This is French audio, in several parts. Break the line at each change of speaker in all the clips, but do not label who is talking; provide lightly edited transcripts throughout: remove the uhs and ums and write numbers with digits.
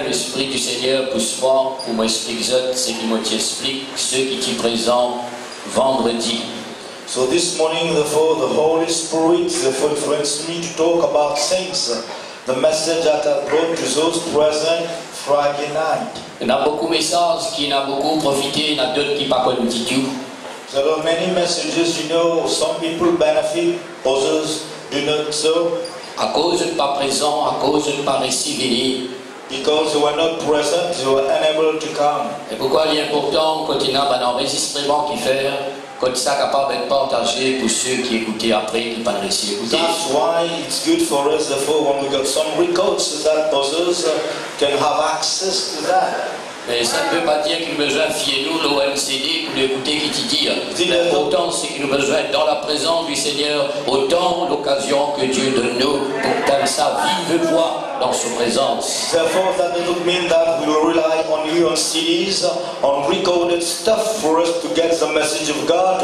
l'Esprit du Seigneur pousse fort pour m'expliquer ce qui m'explique, ce qui est présent vendredi.
So this morning, therefore, the Holy Spirit therefore influenced me to talk about things, the message that I brought to those present Friday night.
Il y a beaucoup de messages qui ont beaucoup profité, il y en a d'autres qui n'ont pas connu du tout.
There are many messages, you know, some people benefit, others do not so.
À cause de ne pas présent, à cause de ne pas récivier.
Because they were not present, they were unable to come.
Et pourquoi il est important quand il y a un enregistrement qui fait, quand ça est capable d'être partagé pour ceux qui écoutaient après, qui n'ont pas réussi à écouter.
That's why it's good for us, therefore, when we got some records, so that others can have access to that.
Mais ça ne veut pas dire qu'il nous besoin de fier nous l'OMCD pour l'écouter qui te dit. L'important c'est qu'il nous besoin d'être dans la présence du Seigneur, autant l'occasion que Dieu donne nous pour comme ça vive voix dans sa présence.
Therefore, that doesn't mean that we will rely only on CDs, on recorded stuff for us to get the message of God.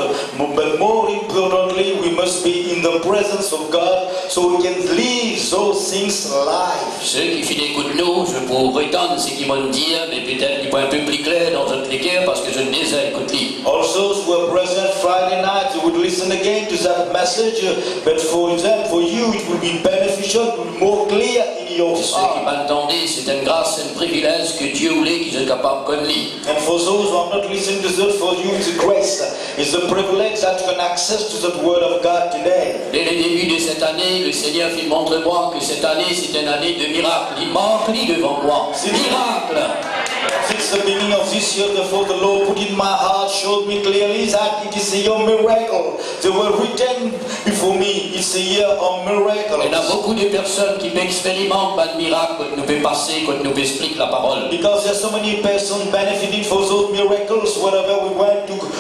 But more importantly, we must be in the presence of God so we can live those things live.
Ceux qui écoutent nous, je pourrais prétendre ce qu'ils vont dire, mais peut-être qu'ils vont un peu plus clair dans notre cœur parce que je ne les ai écoutés.
Also, who were present Friday night, you would listen again to that message, but for them, for you, it will be beneficial, it will be more clear in your
Ceux qui m'entendaient, c'est une grâce, c'est un privilège que Dieu voulait qu'ils soient capables de connaître.
And for those who have not listened to that, for you it's a grace, it's a privilege that you can access to the Word of God today.
Dès le début de cette année, le Seigneur fit montrer moi que cette année c'est une année de miracles. Il m'emplit devant moi. Miracle!
Since the beginning of this year, therefore, the Lord put in my heart, showed me clearly that it is a year of miracle. They were written before me. It's a year of miracles.
Il y a beaucoup de personnes qui expérimentent un miracle quand nous pouvons passer, quand nous expliquer la parole.
Because there are so many persons benefiting for those miracles wherever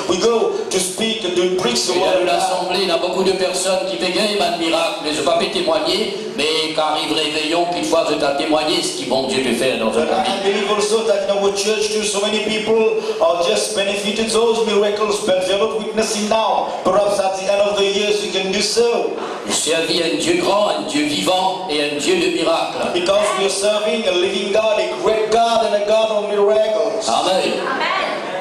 we go to speak and to preach the word.
Dans l'assemblée, il y a beaucoup de personnes qui peuvent gagner un miracle, mais je ne vais pas témoigner, mais quand arrive réveillon, qu'une fois je t'ai témoigné ce qui bon Dieu peut faire dans un
I believe also that in our church too, so many people are just benefiting those miracles, but they're not witnessing now. Perhaps at the end of the years you can do so.
Je servis un Dieu grand, un Dieu vivant et un Dieu de miracles.
Because we are serving a living God, a great God and a God of miracles.
Amen.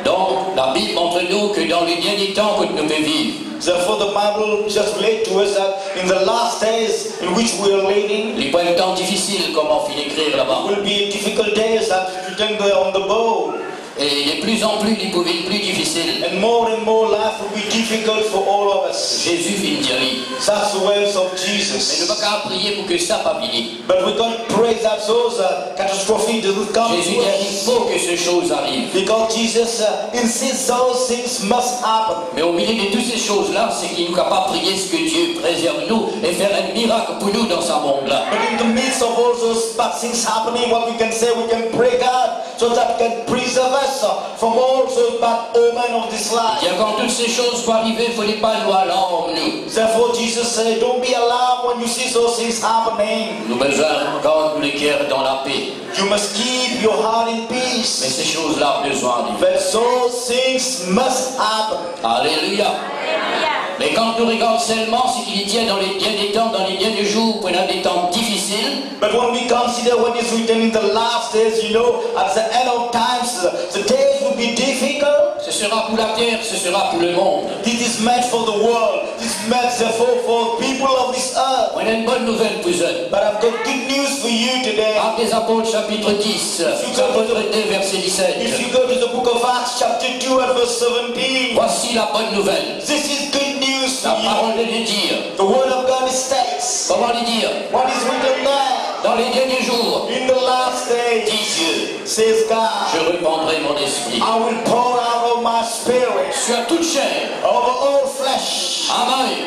Donc, la Bible montre-nous que dans les derniers temps que nous pouvons vivre,
therefore, the Bible just relates to us that in the last days in which we are living,
les points de temps difficiles, comme on finit d'écrire là-bas.
will be difficult days that you can go on the bow.
Et de plus en plus, les plus difficiles.
And more life will be difficult for all of us.
Jésus vient dire.
That's the words of
Mais
Jesus.
nous ne pouvons pas prier pour que ça pas fini.
But we can't pray that those catastrophe doesn't come
Jésus
to
dit il
us.
faut que ces choses arrivent.
Because Jesus insists those things must happen.
Mais au milieu de toutes ces choses-là, c'est qu'il nous capable de prier ce que Dieu préserve nous et faire un miracle pour nous dans ce monde-là.
But in the midst of all those bad things happening, what we can say, we can pray God so that He can preserve us from all those bad omen of this life.
Et quand toutes ces choses vont arriver, il ne faut pas nous alarmer, nous.
Therefore, Jesus said, don't be alarmed when you see those things happening.
Nous besoin de garder le cœur dans la paix.
You must keep your heart in
Mais
peace.
ces choses-là ont besoin de
But those things must happen.
Alléluia. Mais quand nous regardons seulement ce qu'il dit dans les derniers temps, dans les derniers jours, pendant des temps difficiles,
But when we consider what is written in the last days, you know, at the end of times, the days will be difficult.
ce sera pour la terre, ce sera pour le monde.
This is meant for the world. This is meant therefore for people of this earth.
On a une bonne nouvelle pour eux.
But I've got good news for you today.
Actes des Apôtres, chapitre 10, chapitre 2, verset 17.
If you go to the book of Acts, chapter 2 and verse 17,
Voici la bonne nouvelle.
this is good news for
La
you.
parole de dire.
The word of God states,
Comment le dire?
what is written there?
Dans les derniers jours,
In the last days,
dit Dieu,
says God,
je répandrai mon esprit
I will pour out of my spirit
sur toute chair.
over all flesh.
Amen.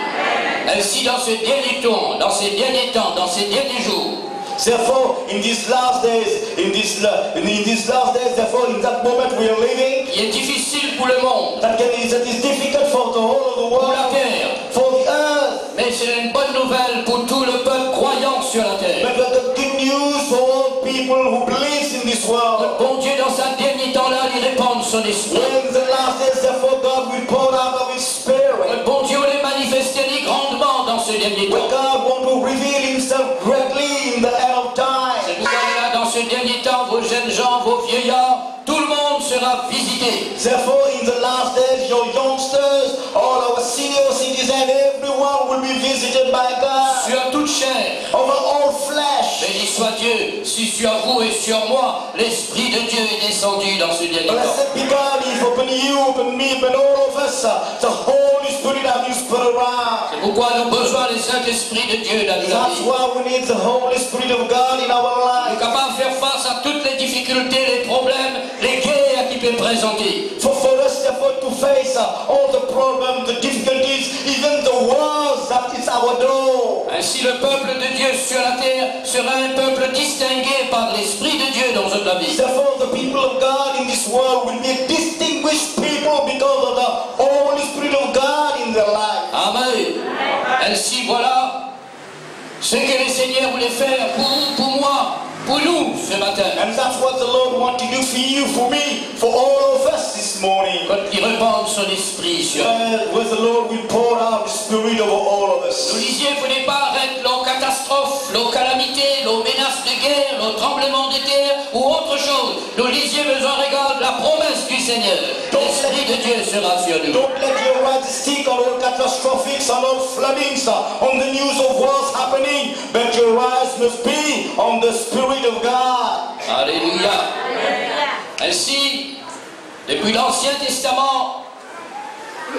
Ainsi, dans ce dernier temps, dans ces derniers temps, dans ces derniers jours,
Therefore, in these last days, in these last days, therefore, in that moment we are living,
qui est difficile pour le monde,
that is difficult for the whole of the
pour
world,
la terre,
for the earth.
mais c'est une bonne nouvelle pour tout le peuple croyant sur la terre.
But the good news for all people who believes in this world.
Bon Dieu, dans ce dernier temps-là, il répand son esprit.
When the last days, therefore, God will pour out of His Spirit.
Bon Dieu les manifester grandement dans ce dernier
When
temps.
God wants to reveal Himself greatly in the end of time.
C'est pourquoi il y a dans ce ce dernier temps, vos jeunes gens, vos vieillards, tout le monde sera visité.
Therefore, in the last days, your youngsters, all our senior citizens, everyone will be visited by God.
Sur toute chair.
Over all flesh.
Béni soit Dieu, si sur vous et sur moi, l'Esprit de Dieu est descendu dans ce dernier temps.
Blessed be God, if upon you, upon me, upon all of us, the Holy Spirit has been spread around.
C'est pourquoi nous avons besoin du Saint-Esprit de Dieu dans notre
That's
vie.
why we need the Holy Spirit of God in our
Nous
life.
sommes capables de faire face à toutes les difficultés, les problèmes, les guerres qui peuvent présenter.
For us, therefore, to face all the problems, the difficulties, even the wars that is our door.
Ainsi, le peuple de Dieu sur la terre sera un peuple distingué par l'Esprit de Dieu dans notre vie.
Therefore, the people of God in this world will be distinguished people because of the Holy Spirit of God in their life.
Amen. Ainsi, voilà ce que le Seigneur voulait faire pour vous, pour moi, pour nous ce matin.
And that's what the Lord wants to do for you, for me, for all of us this morning.
Quand il répand son esprit sur
Where the Lord will pour out His Spirit over all of us.
nous lisiez, vous n'êtes pas arrêter nos catastrophes, nos calamités, nos menaces de guerre, nos tremblements de terre ou autre chose. Nous lisiez, besoin regarde la promesse du Seigneur. L'Esprit de Dieu sera sur nous.
Don't let your eyes stick on all catastrophics, on all floodings, on the news of wars happening, but your eyes must be on the Spirit of God.
Alléluia. Ainsi, depuis l'Ancien Testament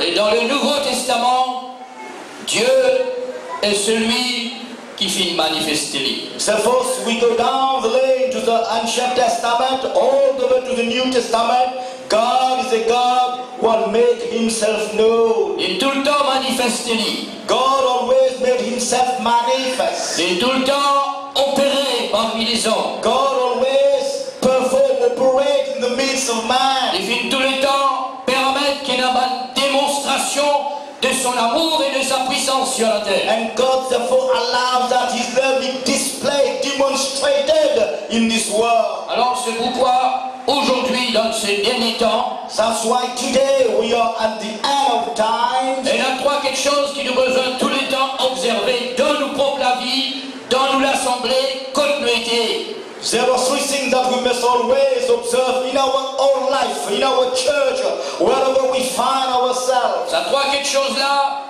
et dans le Nouveau Testament, Dieu est celui qui fit manifester.
So first we go down the lane to the Ancient Testament, all the way to the New Testament. God is a God who will make Himself known.
Il est tout le temps manifesté.
God always made Himself manifest.
Il est tout le temps opéré parmi les hommes.
God always operate in the midst of man.
Il fait tout le temps permettre qu'il y ait une démonstration de son amour et de sa puissance sur la terre.
And God therefore allows that His love be displayed, demonstrated in this world.
Alors c'est pourquoi aujourd'hui, dans ces derniers temps,
That's why today we are at the end of time.
il y a trois quelque chose qui nous besoin tout le temps observer dans nos propres la vie, dans nous l'assemblée, continuité.
There are three things that we must always observe in our own life, in our church, wherever we find ourselves.
Ça trois quelque chose là,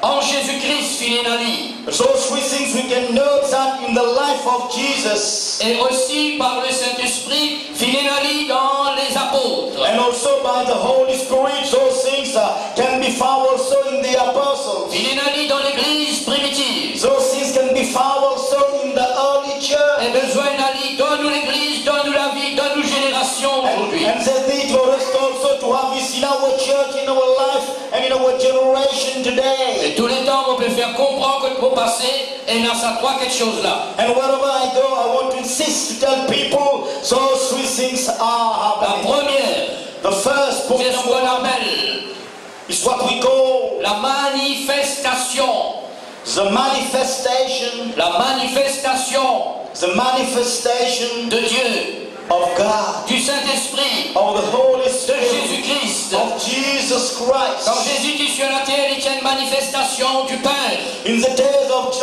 en Jésus-Christ, Philénali.
Those three things we can note that in the life of Jesus.
Et aussi par le Saint-Esprit, Philénali dans les apôtres.
And also by the Holy Spirit, those things can be found also in the apostles.
Philénali dans l'église primitive.
Those things can be found also in the early church.
Et besoin d'aller dans nous l'église, dans nous la vie, dans nos générations aujourd'hui.
And there's need for us also to have this in our church, in our life, and in our generation today.
Et tous les temps, on peut faire comprendre que le mot passé, et il y a ça trois quelque chose là.
And wherever I go, I want to insist to tell people those three things are
La
happening.
première,
The first point
c'est ce qu'on appelle
is what we call
la manifestation.
the manifestation,
The manifestation
de
Dieu,
of God,
du Saint-Esprit,
of the Holy
de
Spirit,
Jésus-Christ.
of Jesus Christ.
Quand Jésus était sur la terre, il y a une manifestation du Père.
In the days of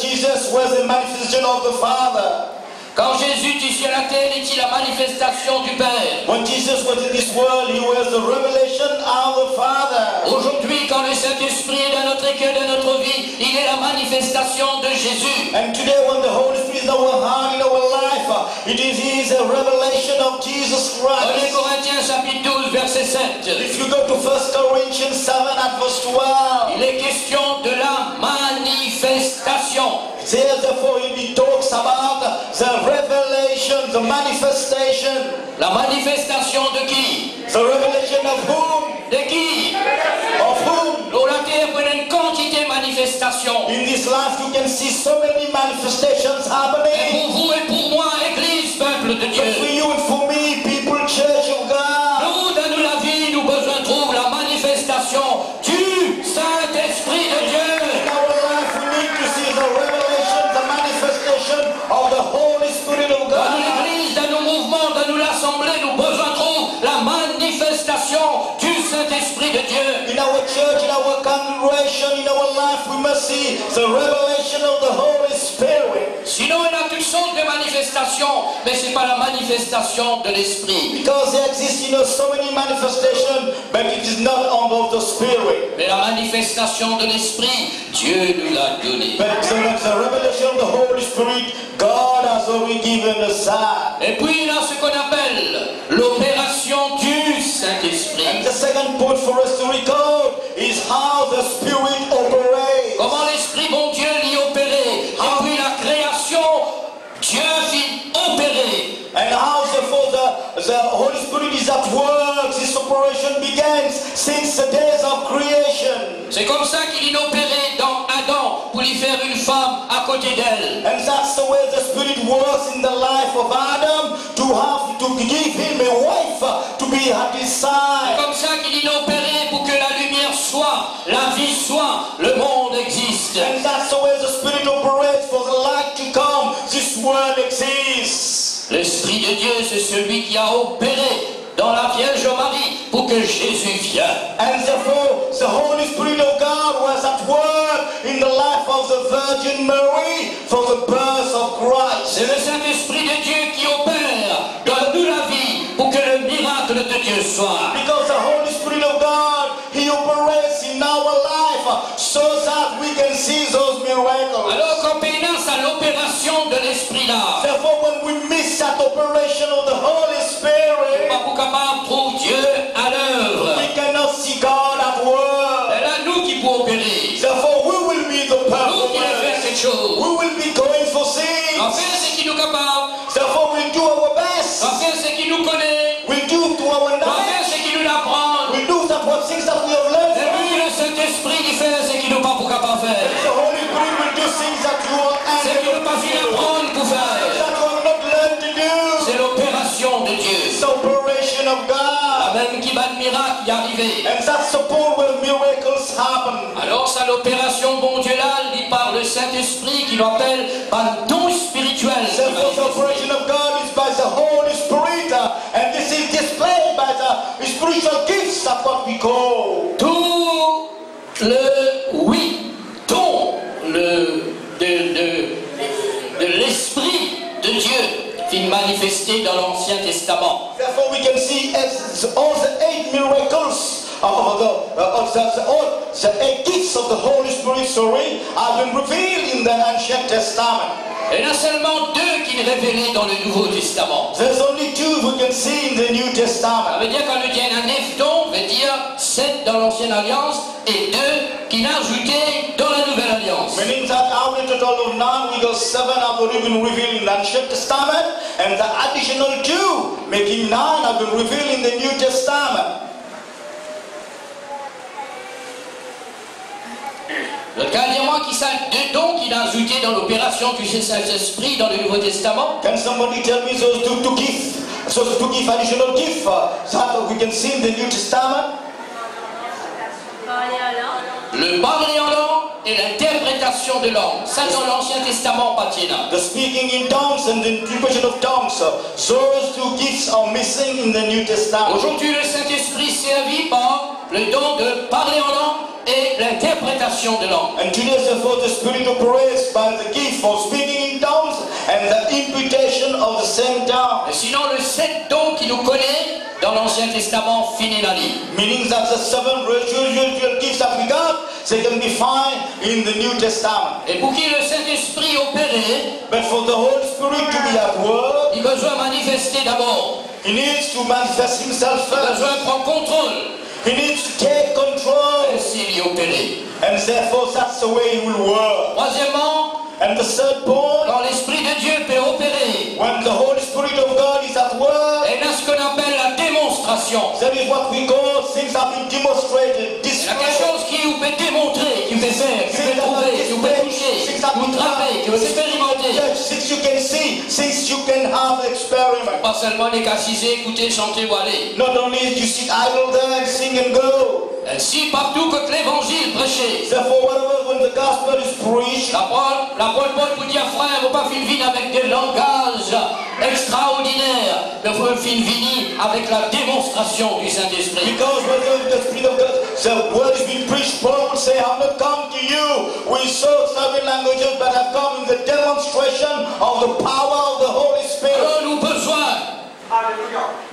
Jesus was a manifestation of the Father.
Quand Jésus était sur la terre, il y a la manifestation du Père.
When Jesus was in this world, He was the revelation of the Father.
Aujourd'hui, quand le Saint-Esprit est dans notre cœur, dans notre vie, il est la manifestation de Jésus.
And today when the Holy Spirit is in our heart, in our life, it is a revelation of Jesus
1
Christ.
Corinthiens chapitre 12, verset 7.
If you go to 1 Corinthians 7 at verse 12,
Il est question de la manifestation.
there therefore He talks about the revelation, the manifestation.
La manifestation de qui?
The revelation of whom?
De qui?
Of whom?
Dans la terre, il y a une quantité de manifestations.
In this life you can see so many manifestations
Et
happening.
pour vous et pour moi, Église, peuple de
But for
Dieu,
you and for me, people, church of God,
nous, dans la vie, nous besoin de trouver la manifestation du Saint-Esprit de Dieu.
in our life we need to see the revelation, the manifestation of the Holy Spirit of
Dans
God.
l'église, dans nos mouvements, dans nous l'assemblée, nous besoin de trouver la manifestation du Saint-Esprit de Dieu.
In our church, in our congregation, in our life, we must see the revelation of the Holy Spirit.
Sinon, il y a toutes sortes de manifestations manifestation, mais ce n'est pas la manifestation de l'esprit.
Because there exist, so many manifestations, but it is not of the Spirit.
Mais la manifestation de l'esprit, Dieu nous l'a donnée.
But the revelation of the Holy Spirit, God has already given us that.
Et puis il y a ce qu'on appelle l'opération du Saint-Esprit.
And the second point for us to record is how the Spirit operates.
Comment l'Esprit, bon Dieu, l'y opérait. Depuis la création, Dieu fit opérer.
And how the Holy Spirit is at work. This operation begins since the days of creation.
C'est comme ça qu'il opérait dans Adam pour lui faire une femme à côté d'elle.
And that's the way the Spirit works in the life of Adam to give him a wife to be at his
C'est
side.
comme ça qu'il opérait pour que la lumière soit, la vie soit, le monde existe.
And that's the way the Spirit operates for the light to come. This world exists.
L'Esprit de Dieu, c'est celui qui a opéré dans la Vierge Marie pour que Jésus vienne.
And therefore, the Holy Spirit of God was at work in the life of the Virgin Mary for the birth of Christ.
C'est le Saint-Esprit de Dieu qui opère dans nous la vie pour que le miracle de Dieu soit.
Because the Holy Spirit of God, He operates in our life so that we can see those miracles.
Alors qu'en pénance à l'opération de l'Esprit-là,
Therefore, when we miss that operation of the Holy Spirit,
pas pour capable trouve Dieu à l'œuvre.
we cannot see God at work.
C'est là nous qui pouvons opérer.
Therefore, we will be the
Nous qui allons faire
performers.
quelque chose.
We will be going for
En
things.
fait, c'est qui nous capable.
Therefore, we'll do our best.
En fait, c'est qui nous connaît.
We'll do to our
En fait,
knowledge.
c'est qui nous apprend.
We do that what things that we have learned
Et
from
lui, le Saint-Esprit qui fait, c'est qui nous pas pour capable faire.
The Holy Spirit will do things that you are
C'est qui nous pas
unable
fini
to do.
apprendre pour faire.
That you have not learned to do.
C'est l'opération de Dieu.
It's the operation of
La
God.
même qui va de miracle y arriver.
And that's the point where miracles happen.
Alors ça l'opération bon Dieu là, dit par le Saint-Esprit qui l'appelle par le don spirituel.
Therefore, the operation of God is by the Holy Spirit. And this is displayed by the spiritual gifts of what we call.
Tout don de l'Esprit de Dieu fut manifesté dans l'Ancien Testament.
Therefore, we can see all the 8 miracles of the 8 gifts of the Holy Spirit, have been revealed in the Ancient Testament.
Et il y en a seulement 2 qui est révélé dans le Nouveau Testament.
There's only 2 we can see in the New
Ça
Testament.
veut dire qu'on nous dit un 9 dons, veut dire 7 dans l'Ancienne Alliance et 2 qu'il a ajouté dans la Nouvelle Alliance.
Meaning that out of a total of 9, we got 7 have already been revealed in the Ancient Testament, and the additional 2, making 9, have been revealed in the New Testament.
Quelqu'un dis-moi qui sont 2 dons qu'il a ajoutés dans l'opération du Saint-Esprit dans le Nouveau Testament?
Can somebody tell me those two gifts? So to give additional gift that we can see in the New Testament?
Le parler en langue et l'interprétation de langue. Ça dans l'Ancien Testament, pas tiena.
The speaking in tongues and the interpretation of tongues. Those 2 gifts are missing in the New Testament.
Aujourd'hui, le Saint-Esprit servi par le don de parler en langue et l'interprétation de langue.
And today, therefore, the Spirit operates by the gift of speaking in tongues and the imputation of the same tongue.
Et sinon, le 7 dons qui nous connaît dans l'Ancien Testament finit la vie.
Meaning that the 7 usual gifts that we got, they can be found in the New Testament.
Et pour qui le Saint-Esprit opérait,
But for the Holy Spirit to be at work,
il a besoin de manifester d'abord.
He needs to manifest Himself
Il a
first.
besoin de prendre contrôle.
He needs to take control.
Ainsi, il y opérait.
And therefore, that's the way He will work.
Troisièmement,
And the third point,
quand l'Esprit de Dieu peut opérer,
when the Holy Spirit of God is at work,
il y a ce qu'on appelle la démonstration.
that is what we call things have been demonstrated,
Il y a quelque
displayed.
chose qui vous peut démontrer, qui vous peut faire, qui vous peut trouver, qui vous peut toucher, qui vous trapper, qui vous peut expérimenter.
Yes, things you can see, things you can have experiment.
Pas seulement les cassisés, écouter, chanter ou aller.
Not only you sit idle there and sing and go.
Ainsi, partout que l'évangile prêché,
Therefore, whatever when the gospel is preached,
la parole Paul vous dit, frère, vous pas fin vini avec des langages extraordinaires, mais vous fin vini avec la démonstration du Saint-Esprit.
because when the Spirit of God, the word is being preached, Paul will say, I have not come to you with so seven languages, but I've come in the demonstration of the power of the Holy Spirit.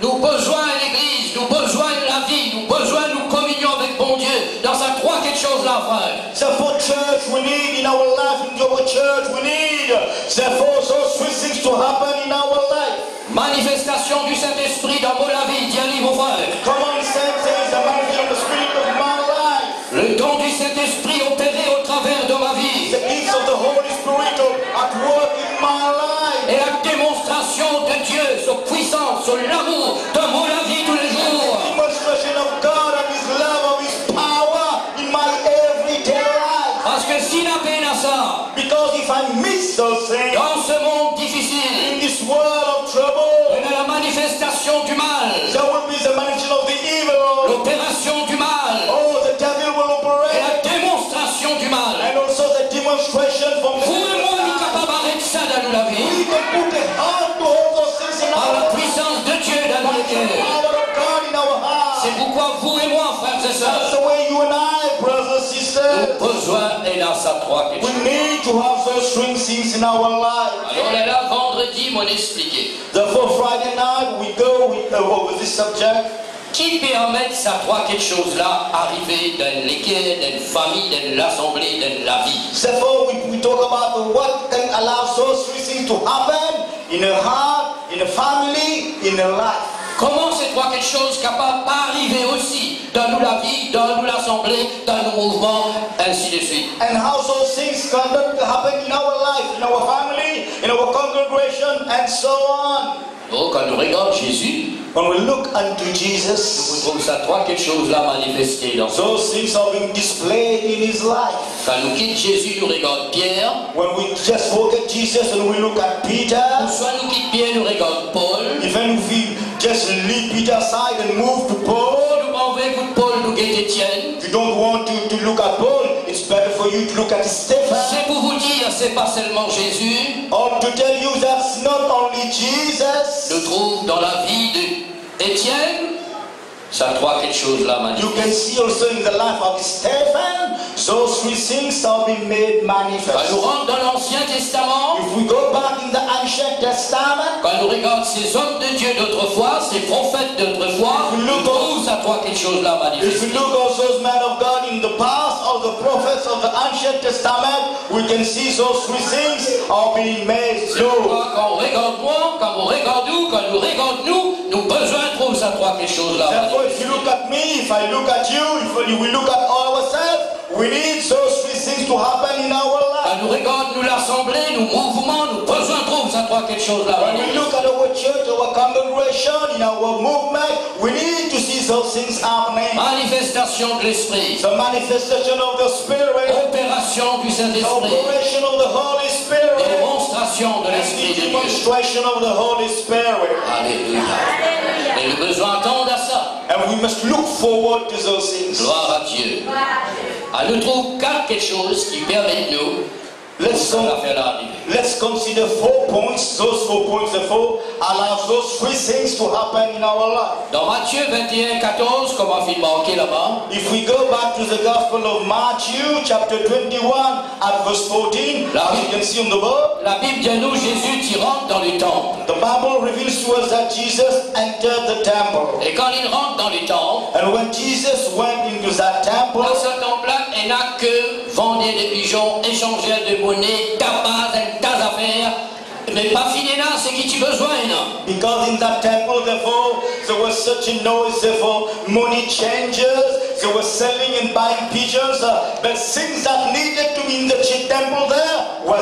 Nous besoin de l'église, nous besoin de la vie, nous besoin de nous communion avec bon Dieu. Dans ça, trois quelque chose là, frère.
Therefore, church, we need in our life, in our church, we need, therefore, so sweet things to happen in our life.
Manifestation du Saint-Esprit dans la vie, dis allez mon frère.
Come on, Saint says, the manifestation of the Spirit of my life.
Le don du Saint-Esprit opéré au travers de ma vie.
The gifts of the Holy Spirit at work in my life.
Et la démonstration de Dieu, sa puissance, son amour dans la vie tous les jours.
The demonstration of God and His love, of His power in my everyday life.
Parce que s'il a peine à ça,
Because if I miss those things,
dans ce monde difficile,
in this world of trouble,
et dans la manifestation du mal,
there will be the manifestation of the evil.
l'opération du mal,
Oh, the devil will
et
operate.
la démonstration du mal.
And also the demonstration from the
Vous et moi, nous sommes capables d'arrêter ça dans la vie.
We can put a hand to all those things in
Par
our
la
life.
puissance de Dieu dans nos
The
cœurs.
power of God in our heart.
C'est pourquoi vous et moi, frères et
That's
sœurs,
the way you and I, brothers and sisters,
nous besoin et dans sa trois quelque
we
chose.
need to have those string things in our life.
Alors là, vendredi, m'ont expliqué.
Therefore, Friday night we go with this subject.
Qui permet ça trois quelque chose là arriver dans l'équerre, dans une famille, dans l'assemblée, dans la vie.
Therefore, we talk about what can allow those three things to happen in a heart, in a family, in a life.
Comment ces trois quelque chose capable d'arriver aussi dans nous la vie, dans nous l'assemblée, dans nos mouvements, ainsi de suite.
And how those things can happen in our life, in our family, in our congregation, and so on.
Donc, quand nous regardons Jésus,
When we look unto
nous
Jesus,
trouvons ça trois quelque chose là manifesté dans son.
those things are being displayed in His life.
Quand nous quittons Jésus, nous regardons Pierre.
When we just forget Jesus and we look at Peter,
Ou soit nous quittons Pierre, nous regardons Paul.
even if we just leave Peter aside and move to Paul,
Nous m'envoyons de Paul, nous guettons Étienne.
if you don't want to look at Paul, it's better for you to look at Stephen.
C'est pour vous dire, c'est pas seulement Jésus.
Or to tell you that's not only Jesus.
Nous trouvons dans la vie d'Étienne, ça trois quelque chose là
You
manifesté.
can see also in the life of Stephen, those three things have been made
Quand
manifest.
nous rentrons dans l'Ancien Testament,
If we go back in the Ancient Testament,
quand nous regardons ces hommes de Dieu d'autrefois, ces prophètes d'autrefois, nous trouvons ça trois quelque chose là
if we
manifesté.
look also as men of God in the past, or the prophets of the Ancient Testament, we can see those three things are being made
C'est
known.
pourquoi quand on regarde moi, quand on regarde nous, quand nous regardons nous besoin de trouver ça trois quelque chose là
Therefore,
manifesté.
if you look at me, if I look at you, if we look at ourselves, we need those three things to happen in our life.
Quand nous regardons nous l'assemblée, nous mouvements, nous besoin de trouver ça trois quelque chose là
When we
manifesté.
look at our church, our congregation, in our movement, we need to see those things happening.
Manifestation de l'Esprit,
The manifestation of the Spirit,
opération du
the
Saint-Esprit,
operation of the Holy Spirit,
démonstration de
and
l'Esprit
the
de Dieu.
demonstration of the Holy Spirit.
Alléluia. Et nous besoin attendre à ça.
And we must look forward to those things.
Gloire à Dieu. Ah, nous trouvons quelque chose qui permet de nous
Let's,
de la faire arriver.
let's consider 4 points. Those 4 points, therefore, allow those 3 things to happen in our life.
Dans Matthieu 21, 14, comme on fait marquer là-bas,
If we go back to the Gospel of Matthew, chapter 21, at verse 14,
Là.
as you can see on the board,
la Bible dit à nous, Jésus qui rentre dans le temple.
the Bible reveals to us that Jesus entered the temple.
Et quand il rentre dans le temple,
And when Jesus went into that temple,
dans ce temple-là, il n'y a que vendaient des pigeons, échangeaient de monnaie, tabac, un tas d'affaires. Mais pas fini là, c'est qui tu besoin, non?
because in that temple, therefore, there was such a noise, therefore, money changers, they were selling and buying pigeons, but things that needed to be in the temple there were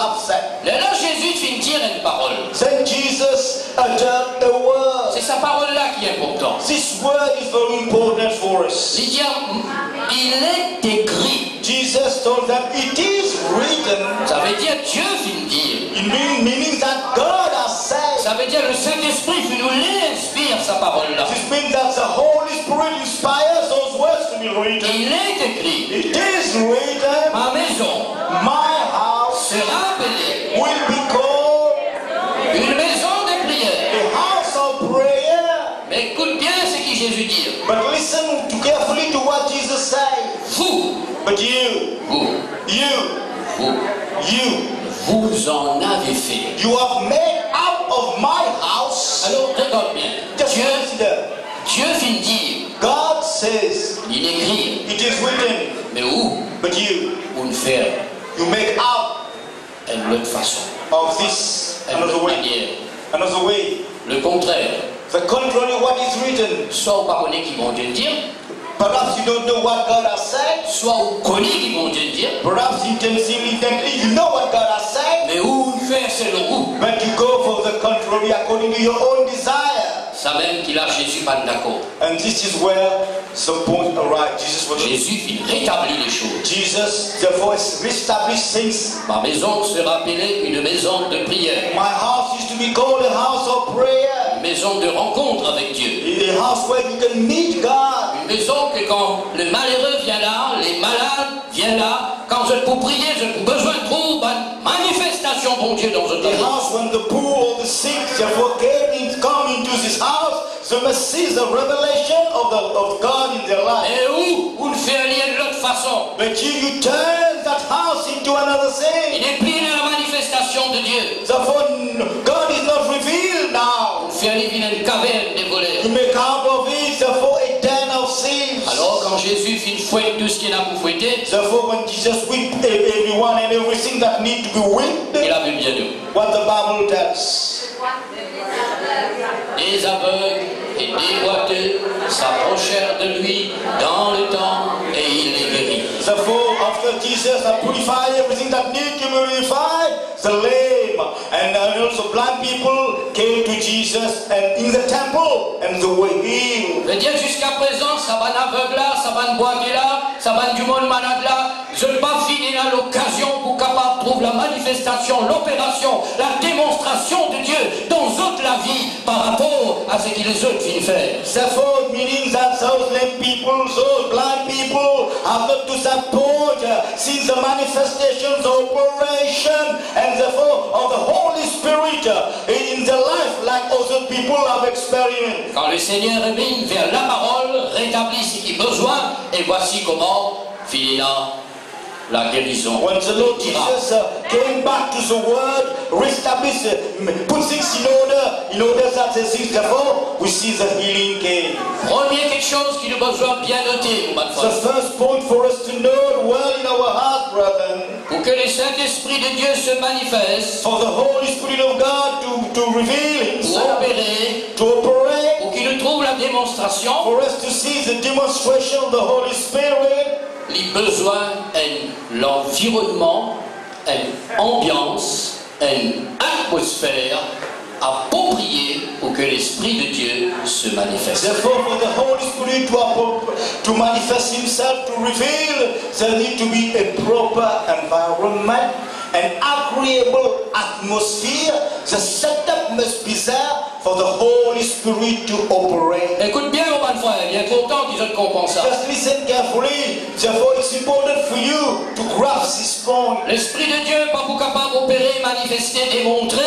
upset.
Et là, Jésus finit dire une parole.
Then Jesus uttered a word.
C'est sa parole-là qui est importante.
This word is very important for us.
Il dit, il est écrit.
Jesus told them, it is written.
Ça veut dire Dieu finit dire.
It meaning that God has said.
Ça veut dire le Saint-Esprit qui nous l'inspire, sa parole-là.
This means that the Holy Spirit inspires those words to be written.
Il est écrit.
It is written,
Ma maison
my house
sera appelée
will be called
une maison de prière.
a house of prayer.
Mais écoute bien ce que Jésus dit.
But listen carefully to what Jesus said.
Vous,
But you,
vous en avez fait.
you have made out of my house.
Alors regarde bien. l'autre façon.
of this
D'une
another
autre
way.
manière.
Another way.
Le contraire.
The contrary of what is written.
Soit on ne connaît qui vont Dieu dire,
Perhaps you don't know what God has said.
soit on connaît qui vont Dieu dire,
Perhaps intently you know what God has said.
mais où faire selon vous.
But you go for the contrary according to your own desire.
Ça même qu'il a Jésus pas d'accord.
And this is where the point arrives.
Jésus il rétablit les choses.
Jesus therefore established things.
Ma maison sera appelée une maison de prière.
My house is to be called a house of prayer.
Une maison de rencontre avec Dieu.
A house where you can meet God.
Une maison que quand le malheureux vient là, les malades viennent là, quand je peux prier, je peux besoin de trouver une manifestation bon Dieu dans un
A
temps.
house when the poor or the sick therefore come into this house, they must see the revelation of God in their life.
Et où vous le feriez de l'autre façon.
But you turn that house into another
Il
thing.
n'est plus de la manifestation de Dieu.
Therefore, God is not revealed now.
Vous feriez une caverne des voleurs.
You make out of it, therefore, a den of thieves.
Alors quand Jésus fit fouette tout ce qu'il a pour fouetter,
Therefore, when Jesus whipped everyone and everything that need to be whipped,
il a vu bien nous.
what the Bible tells.
Des aveugles et des boiteux s'approchèrent de lui dans le temps et il les guérit.
Therefore, after Jesus had purified everything that need to be purified, the lame and also blind people came to Jesus and in the temple and they were healed.
Je veux dire jusqu'à présent, ça va d'aveugle là, ça va de boiteux là, ça va du monde malade là. Je n'ai pas fini là l'occasion pour capable trouver la manifestation, l'opération, la démonstration de Dieu dans toute la vie par rapport à ce que les autres viennent faire.
Therefore, meaning that those lame people, those blind people have not to support since the manifestations, the operation, and therefore of the Holy Spirit in their life like other people have experienced.
Quand le Seigneur revient vers la parole, rétablit ce qui est besoin, et voici comment finira la guérison.
When the Lord Jesus came back to the word, reestablished, put things in order that the things therefore we see the healing came.
Premier quelque chose qui nous besoin bien noter, mon
The
frère.
first point for us to know well in our heart, brethren,
Pour que le Saint-Esprit de Dieu se manifeste,
for the Holy Spirit of God to reveal
pour
Himself,
opérer,
to operate,
pour qu'il nous trouve la démonstration,
for us to see the demonstration of the Holy Spirit,
les besoins, l'environnement, une ambiance, une atmosphère appropriée pour que l'Esprit de Dieu se manifeste.
therefore for the Holy Spirit to manifest Himself, to reveal, there need to be a proper environment, an agreeable atmosphere. The setup must be there for the Holy Spirit to operate.
Écoute bien, mon bon frère, il est content qu'ils te comprennent ça.
Just listen carefully. Therefore, it's important for you to grasp this point.
L'Esprit de Dieu n'est pas pour capable d'opérer, manifester, démontrer,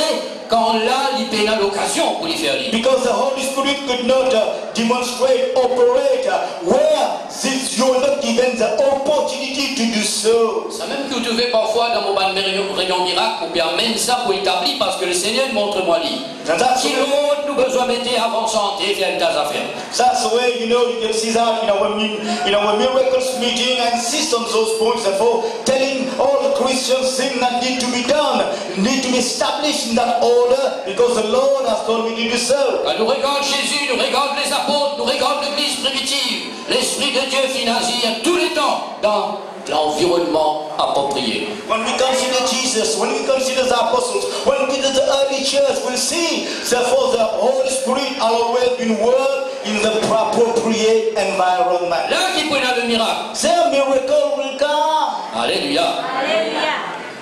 quand là, il peine l'occasion pour lui faire lire.
Because the Holy Spirit could not demonstrate, operate where since you are not given the opportunity to do so.
Ça même que vous trouvez parfois dans mon rayon miracle, ou bien même ça pour établir, parce que le Seigneur montre-moi lui.
And that's
Si l'autre nous besoin de mettre avant santé, faire une tas affaires.
That's the way you can see that in our miracles meeting and insist on those points. Therefore, telling all the Christians things that need to be done, need to be established in that order, because the Lord has told me to do so.
Quand nous regardons Jésus, nous regardons les apôtres, nous regardons l'Église primitive, l'Esprit de Dieu fit agir tous les temps dans l'environnement approprié.
When we consider Jesus, when we consider the apostles, when we consider the early church, we'll see, therefore, the Holy Spirit has always been worked in the appropriate environment.
Là qui prend le miracle.
Their miracle will come.
Alléluia.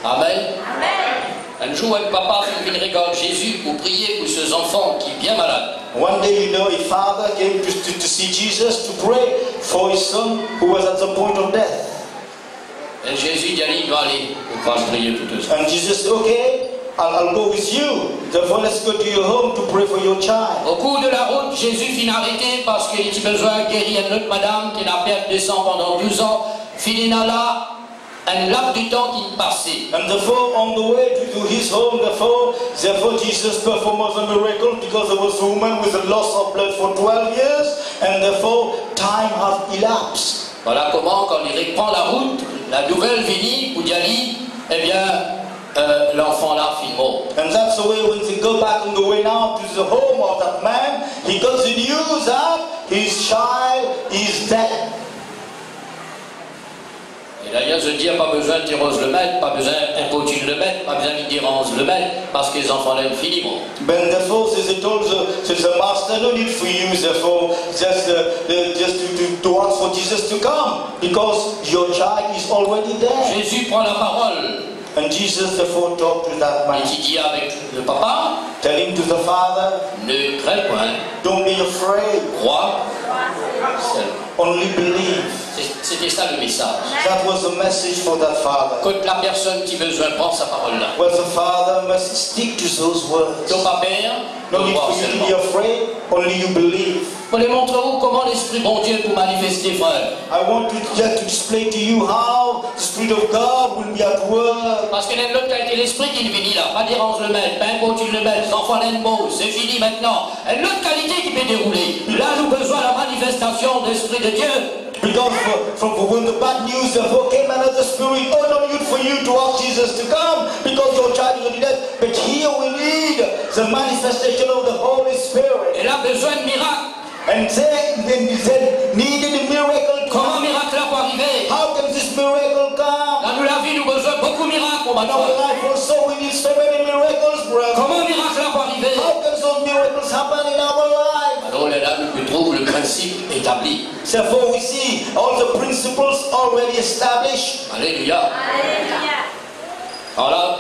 Amen. Un jour, un papa vient regarder Jésus pour prier pour ses enfants qui sont bien malades.
One day, a father came to see Jesus to pray for his son who was at the point of death.
Et Jésus dit, allez, il va aller, on va prier pour tous.
And Jesus said, okay, I'll go with you. Therefore, let's go to your home to pray for your child.
Au cours de la route, Jésus finit arrêté parce qu'il avait besoin de guérir une autre madame qui a perdu de sang pendant 12 ans. Finina là, un laps du temps qui passait.
And therefore, on the way to his home, therefore Jesus performed a miracle because there was a woman with a loss of blood for 12 years, and therefore time has elapsed.
Voilà comment, quand il reprend la route, la nouvelle venue pour y aller, eh bien, l'enfant là fit mort.
And that's the way when they go back on the way now to the home of that man, he got the news that his child is dead.
Et d'ailleurs, je dis, pas besoin de Thérose le maître, pas besoin d'Impotine le maître, pas besoin d'Idérance le maître, parce que les enfants là, ils finissent mort.
But therefore, says he told the master, no need for you, therefore, just to ask for Jesus to come, because your child is already there.
Jésus prend la parole.
And Jesus therefore talked to that man.
Et qui dit avec le papa,
Telling to the father,
ne crains point,
don't be afraid,
crois seulement.
only believe.
C'était ça le message.
That was the message for that father.
Quand la personne qui besoin prend sa parole là.
Well, the father must stick to those words.
Donc pas peur,
No need for you to be afraid, only you believe.
Pour les montrer-vous comment l'Esprit bon Dieu peut manifester, frère.
I want to just explain to you how the Spirit of God will be at work.
Parce que l'autre a été l'Esprit qui est venu là. Pas d'Irance le maître, pas Impotine le maître, les enfants l'ennemi, c'est fini maintenant. Et l'autre qualité qui peut dérouler. Là, nous besoin de la manifestation de l'Esprit de Dieu.
Because from when the bad news therefore came another spirit, oh no need for you to ask Jesus to come because your child is already dead. But here we need the manifestation of the Holy Spirit.
Et là, besoin de miracles.
And then he said, needed a miracle.
Comment miracle là peut arriver?
How can this miracle come?
Dans la vie, nous besoin de beaucoup de miracles.
In our life also we need so many miracles, brother.
Comment miracle là peut arriver?
How can those miracles happen in our life?
Alors là, nous trouvons le principe établi.
Therefore we see all the principles already established.
Alléluia. Alors là,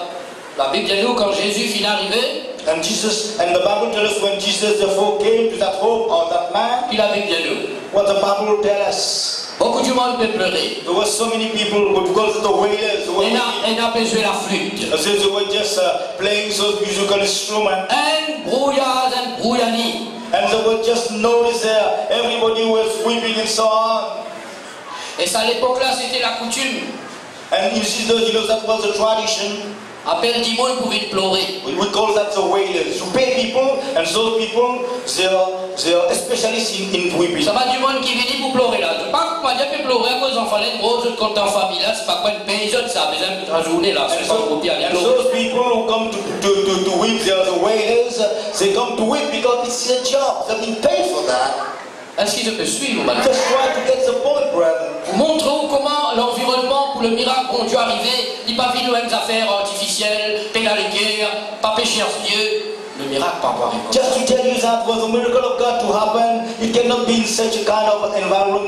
la Bible dit nous quand Jésus finit d'arriver,
And the Bible tells us when Jesus therefore came to that home of that man,
il avait bien nous.
what the Bible tells us.
Beaucoup du monde peut pleurer.
There were so many people because of the wailers.
Et n'a pas joué la flûte.
They were just playing those musical instruments.
Un brouillard, un brouillani.
And they were just noticed there. Everybody was weeping and so on.
Et ça, à l'époque-là, c'était la coutume.
And you see, that was the tradition.
À peine 10 mois, ils pouvaient pleurer.
We call that the wailers. You pay people, and those people, they are specialists in weeping.
Ça va du monde qui vient pour pleurer là. Je ne sais pas comment dire pleurer à cause d'enfants les gros, je compte en famille là, c'est pas quoi une paysanne, ça a besoin de la journée là. C'est pas pour dire rien.
Those people who come to weep, they are the wailers. They come to weep because it's their job. They've been paid for that.
Est-ce qu'ils peuvent suivre madame?
Just try to get the point, brother.
Montrons comment l'environnement pour le miracle bon Dieu arrivé, il pas vu nos mêmes affaires artificielles, pénal les guerres, pas pécher en Dieu. Le miracle pas arriver.
Just to tell you that for the miracle of God to happen, it cannot be in such a kind of environment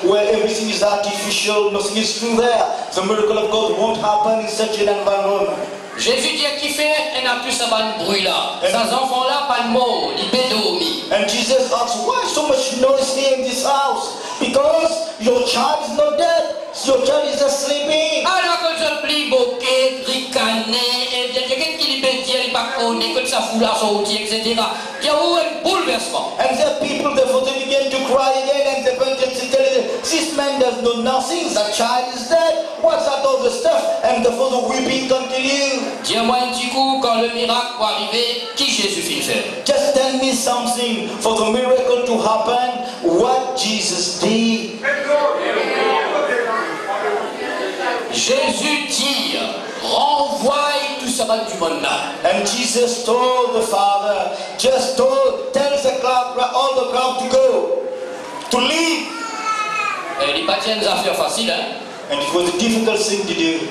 where everything is artificial, nothing is true there. The miracle of God won't happen in such an environment.
Jésus dit qu'il fait un plus à ban bruit là. Ces enfants-là, pas de mots, ils bédormi.
And Jesus asked, why so much noise here in this house? Because your child is not dead. Your child is just sleeping.
Alors que je plie bokeh, ricaner, et bien, quelqu'un qui peut dire, il pas connaît, que ça fout la sortie, etc. Il y a eu un bouleversement.
And the people, therefore, they began to cry again, and they began to tell them, this man does know nothing, that child is dead. What's that all the stuff? And therefore the weeping continued.
Dis-moi un petit coup, quand le miracle va arriver, qui Jésus fit faire?
Just tell me something for the miracle to happen, what Jesus did.
Jésus dit, renvoie tout ça du monde là.
And Jesus told the Father, tell the crowd, all the crowd to go, to leave.
Il n'est pas une affaire facile, hein?
And it was a difficult thing to do.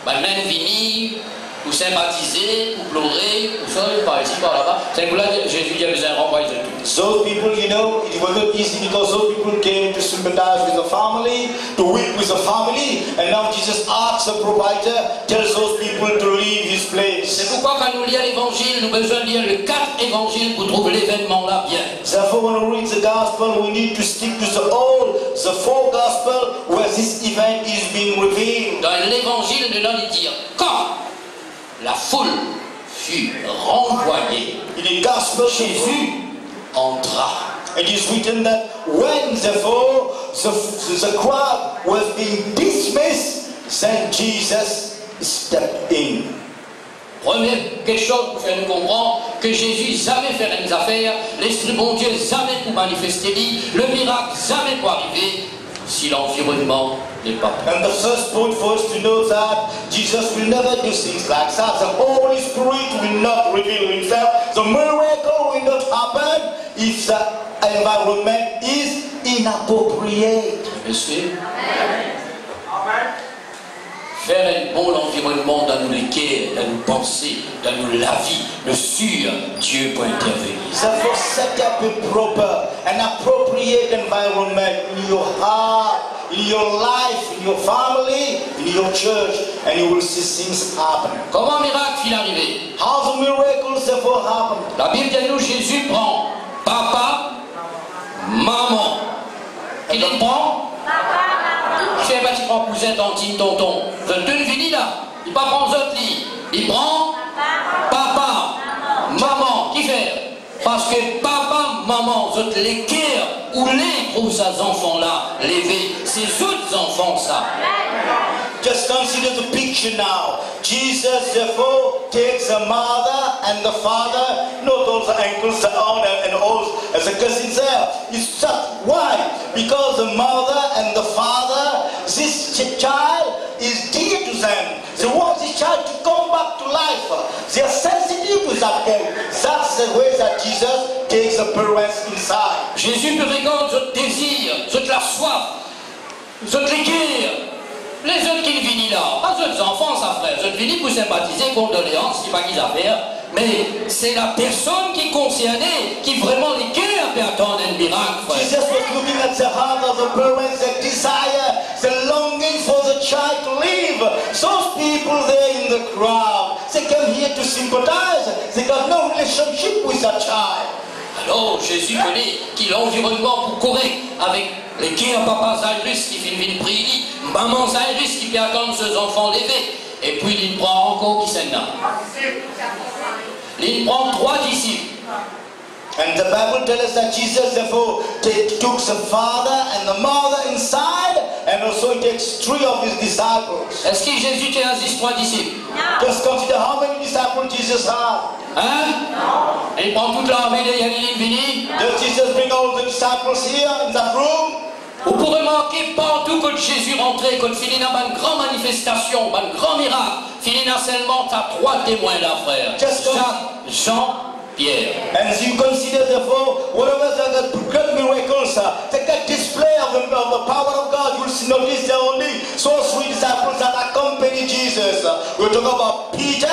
Même venir, pour sympathiser, pour pleurer, pour ça, par ici, par là-bas. C'est pour là que Jésus a besoin de renvoyer de tout.
Those people, it was not easy because those people came to sympathize with the family, to weep with the family, and now Jesus asks the provider, tells those people to leave his place.
C'est pourquoi quand nous lisons l'évangile, nous avons besoin de lire les 4 évangiles pour trouver l'événement là bien.
Therefore, when we read the gospel, we need to stick to the 4 gospel where this event is being revealed.
Dans l'évangile de l'un, il dit quand la foule fut renvoyée,
In the gospel,
Jésus entra.
it is written that when therefore the crowd was being dismissed, then Jesus stepped in.
Première quelque chose pour faire nous comprendre que Jésus jamais fait une affaire, l'Esprit bon Dieu jamais pour manifester lui, le miracle jamais pour arriver, si l'environnement n'est pas
And the first point for us to know that Jesus will never do things like that. The Holy Spirit will not reveal himself. The miracle will not happen if the environment is inappropriate.
Monsieur, faire un bon environnement dans nos cœurs, dans nos pensées, dans nos la vie, le sûr, Dieu peut intervenir.
Therefore, set up a proper and appropriate environment in your heart, in your life, in your family, in your church, and you will see things happen.
Comment un miracle il arrivé?
How the miracles therefore happen?
La Bible dit nous, Jésus prend papa, maman. Il les prend. Je sais pas s'il prend cousin, tantine, tonton. Je te le finis là. Il ne pas prendre autres lits. Il prend papa, maman. Qui fait? Parce que papa, maman, autres les cœurs ou les pour ces enfants-là, lever, ces autres enfants ça.
Just consider the picture now. Jesus therefore takes the mother and the father, not all the uncles, the aunt and all as the cousins there. It's just why? Because the mother and the father, this child is dear to them. They want this child to come back to life. They are sensitive to that point. That's the way that Jesus takes the parents inside.
Jésus peut répondre votre désir, votre la soif, votre les cœurs. Les autres qui viennent là, pas d'autres enfants, ça frère, je viens pour sympathiser, condoléances, c'est pas qu'ils affaires, mais c'est la personne qui est concernée, qui vraiment les cœurs peut attendre un miracle, frère.
Jesus was looking at the heart of the parents, the desire, the longing for the child to live. Those people there in the crowd, they came here to sympathize. They got no relationship with that child.
Alors Jésus connaît qu'il a l'environnement pour correct avec les cœurs papa Cyrus qui fait une prière, maman Cyrus qui peut attendre ses enfants levés, et puis il prend encore qui s'en a. Il prend 3 disciples.
And the Bible tells us that Jesus therefore took the father and the mother inside, and also he takes 3 of his disciples.
Est-ce que Jésus tient 3 disciples?
Just consider how many disciples Jesus had.
Hein? Il prend toute l'armée de Galilée venue.
Does Jesus bring all the disciples here in that room?
Vous pouvez remarquer partout quand Jésus rentrait, quand il y a une grande manifestation, un grand miracle, il y a seulement 3 témoins là, frère. Jacques, Jean, Pierre.
And you consider therefore, whatever the great miracles, the great display of the power of God, you will notice there are only 3 disciples that accompany Jesus. We're talking about Peter,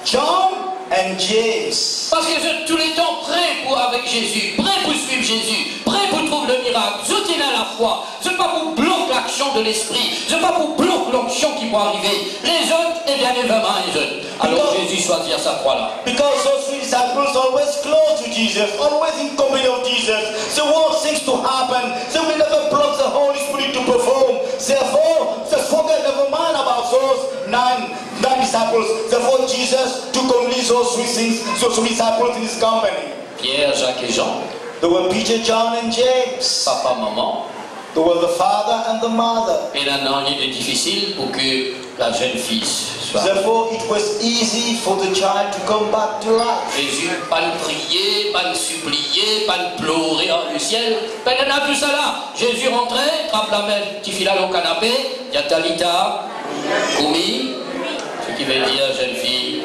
John, and James.
Parce que je tous les temps prêt pour avec Jésus, prêt pour suivre Jésus, prêt pour trouver le miracle. Je tiens à la foi. Ce n'est pas pour bloquer l'action de l'esprit. Ce n'est pas pour bloquer l'action qui peut arriver. Les autres, eh bien, évidemment, les autres. Alors Jésus choisit sa croix là.
Because those 3 disciples always close to Jesus, always in company of Jesus. They want things to happen. They will never block the Holy Spirit to perform. Therefore, just forget, never mind about those 9 disciples. Therefore, Jesus took only those 3 things, those 3 disciples in his company.
Pierre, Jacques et Jean.
There were Peter, John, and James.
Papa, maman.
There were the father and the mother.
Et là, non, il est difficile pour que la jeune fille soit.
Therefore, it was easy for the child to come back to life.
Jésus, pas de prier, pas de supplier, pas de pleurer dans le ciel. Ben, il n'y en a plus ça là. Jésus rentrait, trappe la main, petit filal au canapé, il y a Talita, Koumi, ce qui veut dire jeune fille.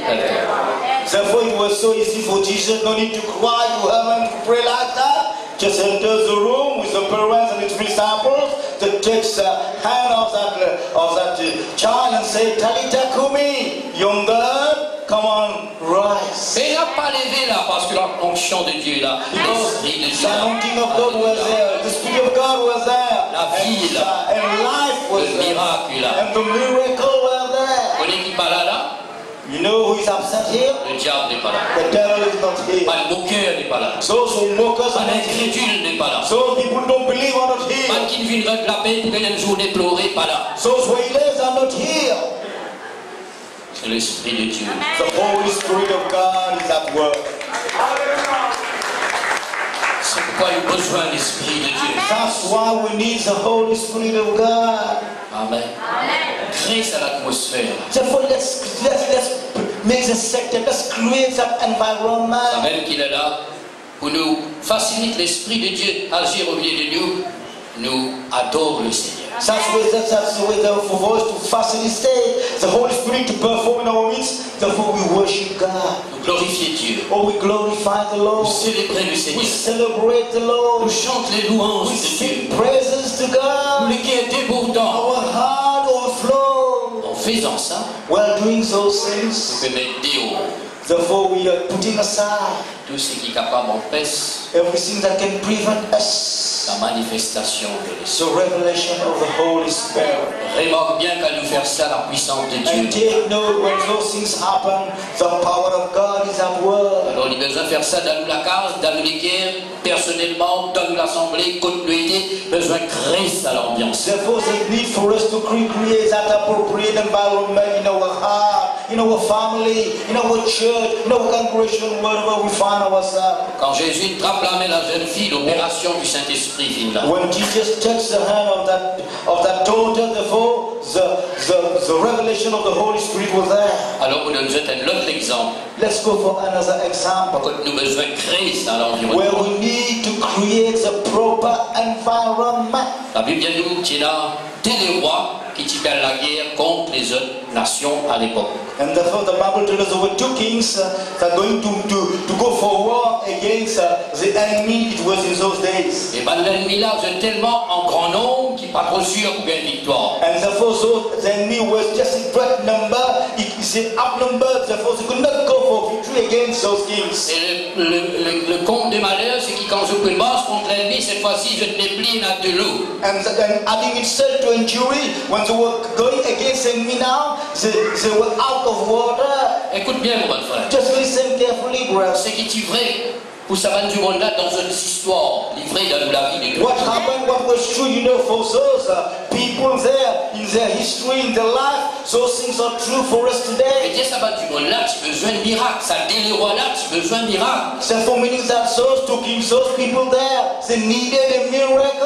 Therefore, it was so easy for Jesus, no need to cry to heaven to pray like that. Just enters the room with the parents and his disciples, that takes the hand of that child and say, Talita Kumi, young girl, come on, rise.
Mais il n'a pas levé là parce que l'onction de Dieu est là. L'esprit de Dieu.
The anointing of God was there, the Spirit of God was there,
La vie là.
and life was
Le
there,
miracle là.
and the miracle was there.
Vous connaissez qui pas là là?
You know who is upset here?
Le diable n'est pas là.
The devil is not here.
Pas le moqueur n'est pas là.
Those who mock us
Pas
are not here.
l'incrédule n'est pas là.
Those people who don't believe are not here.
Pas qui ne vient de la paix pour une journée pleurer, pas là.
Those wailers are not here.
C'est l'esprit de Dieu.
The Holy Spirit of God is at work.
C'est pourquoi il a besoin de l'esprit de Dieu.
That's why we need the Holy Spirit of God.
Amen. Crée cette atmosphère.
Therefore, let's make the sector, let's create that environment.
Amen qu'il est là pour nous faciliter l'esprit de Dieu agir au milieu de nous. nous adorent le Seigneur.
That's the way for us to facilitate the Holy Spirit to perform in our midst. Therefore we worship God.
Nous glorifier Dieu.
Oh, we glorify the Lord.
Nous célébrer le
We
Seigneur.
celebrate the Lord.
Nous chantons les louanges
We
de
sing
Dieu.
praises to
Nous
God.
les cœurs débordants.
Our heart overflow.
En faisant ça,
While doing those
nous
things,
pouvons mettre dehors
therefore we are putting aside
tout ce qui est capable d'empêcher
everything that can prevent us.
la manifestation de l'Esprit.
The revelation of the Holy Spirit.
Remarque bien qu'à nous faire ça, la puissance de
And
Dieu.
take note, when those things happen, the power of God is at work.
Alors, il a besoin de faire ça dans la case, dans les guerres, personnellement, dans l'assemblée, continuité, besoin de créer ça l'ambiance.
Therefore, there's need for us to create that appropriate environment in our heart, in our family, in our church, in our congregation, wherever we find ourselves.
Quand Jésus trappe la main de la jeune fille, l'opération du Saint-Esprit vient là.
When Jesus touched the hand of that daughter, therefore, the revelation of the Holy Spirit was there.
Alors, vous nous êtes un autre exemple.
Let's go for another example.
Quand nous avons besoin de créer ça l'environnement.
Where we need to create the proper environment.
La Bible nous dit là, tous les rois qui tiennent la guerre contre les autres nations à l'époque.
And therefore the Bible tells us there were two kings that are going to go for war against the enemy. It was in those days.
Et ben l'ennemi là, c'est tellement en grand nombre qu'il n'est pas trop sûr pour gagner victoire.
And therefore the enemy was just a great number. It is outnumbered. Therefore they could not go for victory against those kings.
Et le compte des malheurs, c'est que quand je commence contre l'ennemi, cette fois-ci, je n'ai plus là de l'eau.
And adding itself to injury, when they were going against enemy now, they were out of water.
Écoute bien, mon frère.
Just listen carefully, brother.
Ce qui est vrai pour ça va du monde là dans une histoire livrée dans la vie de Dieu.
What happened, what was true, you know, for those people there, in their history, in their life, those things are true for us
Et
today.
Dieu, ça va du monde là, tu as besoin de miracle. Ça dit les rois là, tu as besoin de miracle.
Therefore, meaning that those two kings, those people there, they needed a miracle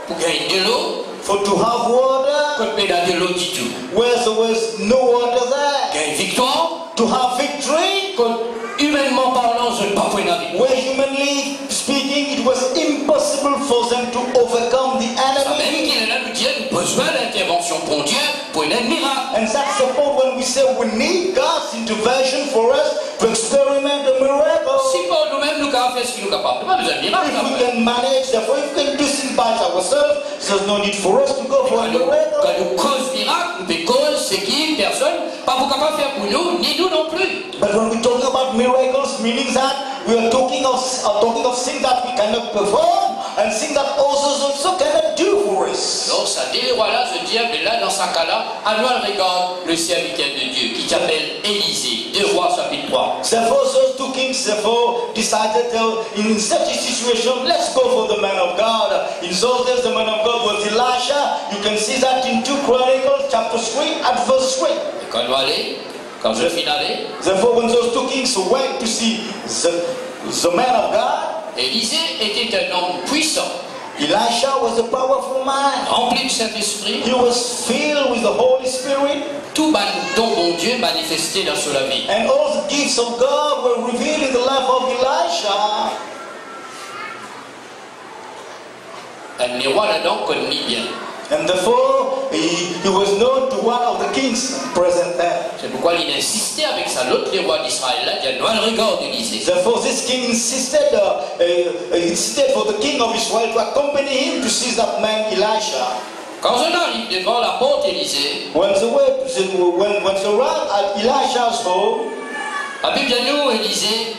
Pour gagner de l'eau,
for to have water
quand tu as de l'eau du tout.
where there was no water there,
Gagner victoire,
to have victory
quand humainement parlant, je ne peux pas pouvoir victoire.
where humanly speaking it was impossible for them to overcome the
Ça même
enemy.
qu'il est là, nous dit, nous avons besoin d'intervention pour Dieu pour un miracle.
And that's the point when we say we need God's intervention for us to experiment a miracle.
Si pour nous-mêmes, nous avons fait ce qu'il nous est capable, nous avons besoin de miracle.
If we can manage, therefore if we can do things by ourselves, there's no need for us to go for a miracle.
Quand nous cause miracle, nous faisons cause ce qui personne, pas pour capable faire pour nous, ni nous non plus.
But when we talk about miracles, meaning that we are talking of things that we cannot perform and things that others also cannot do for us.
Alors ça dit les rois là, ce diable est là dans sa cas-là, alors regarde le serviteur de Dieu qui s'appelle Élisée, 2 Rois chapitre 3.
Therefore, those two kings therefore decided in such a situation, let's go for the man of God. In those days, the man of God was Elisha. You can see that in 2 Chronicles chapter 3 at verse 3.
Et quand nous allons, quand je finis d'aller,
Therefore, when those two kings went to see the man of God,
Élisée était un homme puissant,
Elisha was a powerful man.
rempli du Saint-Esprit,
He was filled with the Holy Spirit,
tout don bon Dieu manifesté dans sa vie.
and all the gifts of God were revealed in the life of Elisha.
Un miroir là-dedans connaît bien.
And therefore, he was known to one of the kings present there.
C'est pourquoi il insistait avec ça. L'autre roi d'Israël, là, il a noir regard d'Élisée.
Therefore, this king insisted for the king of Israel to accompany him to see that man Elisha.
Quand on arrive devant la porte d'Élisée,
When they arrived at Elisha's home,
la Bible nous, Élisée,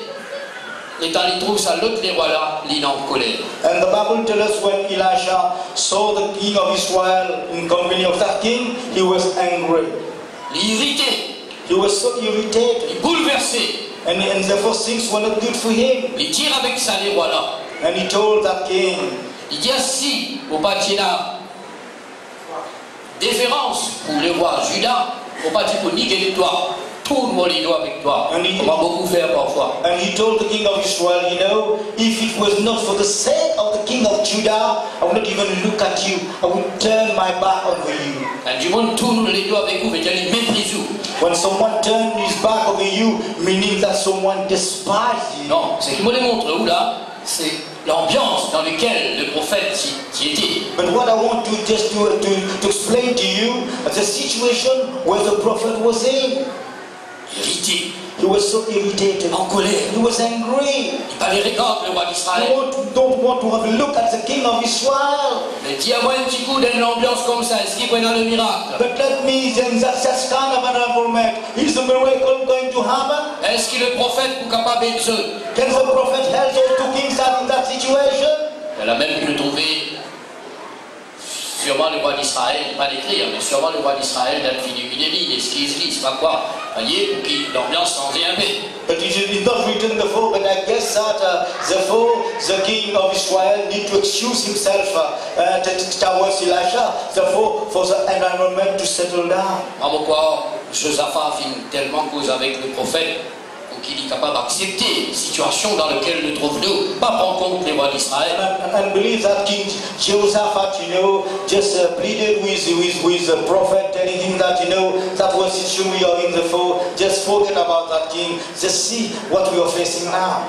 étant les trouve ça, l'autre roi là, il est en colère.
and the Bible tells us when Elisha saw the king of Israel in company of that king, he was angry.
Il est irrité,
He was so irritated,
il est bouleversé.
and therefore things were not good for him.
Il tire avec ça les rois là.
And he told that king,
Il dit ainsi au Patina, déférence pour le roi Judas, au Patina pour niquer toi. Tout le monde est doit avec toi. On va beaucoup faire parfois.
and he told the king of Israel, you know, if it was not for the sake of the king of Judah, I would not even look at you. I would turn my back over you.
Quand du monde tourne les doigts avec vous, mais il méprise vous.
When someone turned his back over you, meaning that someone despised you.
Non, c'est qu'il me démontre où là, c'est l'ambiance dans laquelle le prophète y était.
But what I want to just to explain to you the situation where the prophet was in.
Irrité,
He was so irritated.
en colère.
He was angry.
Il parlait regarde le roi d'Israël.
Don't want to have a look at the king of Israel.
Mais dis-moi un petit coup d'une ambiance comme ça, est-ce qu'il peut dans le miracle?
But let me in that kind of an environment, is the miracle going to happen?
Est-ce que le prophète est capable de ça?
Can the prophet help those two kings out in that situation?
Elle a même pu le trouver, sûrement le roi d'Israël, pas l'écrire, mais sûrement le roi d'Israël dans le film du Minéli, est-ce qu'il se lit, c'est pas quoi? Voyez, pour que l'ambiance s'en vienne un peu.
But it is not written before, but I guess that the king of Israel need to excuse himself towards Elisha, therefore for the environment to settle down.
En pourquoi Josaphat finit tellement cause avec le prophète pour qu'il est capable d'accepter la situation dans laquelle nous trouvons-nous, pas prendre compte les rois d'Israël.
And believe that King Jehoshaphat, just pleaded with the prophet, telling him that, that was the situation we are in the fall. Just forget about that king. Just see what we are facing now.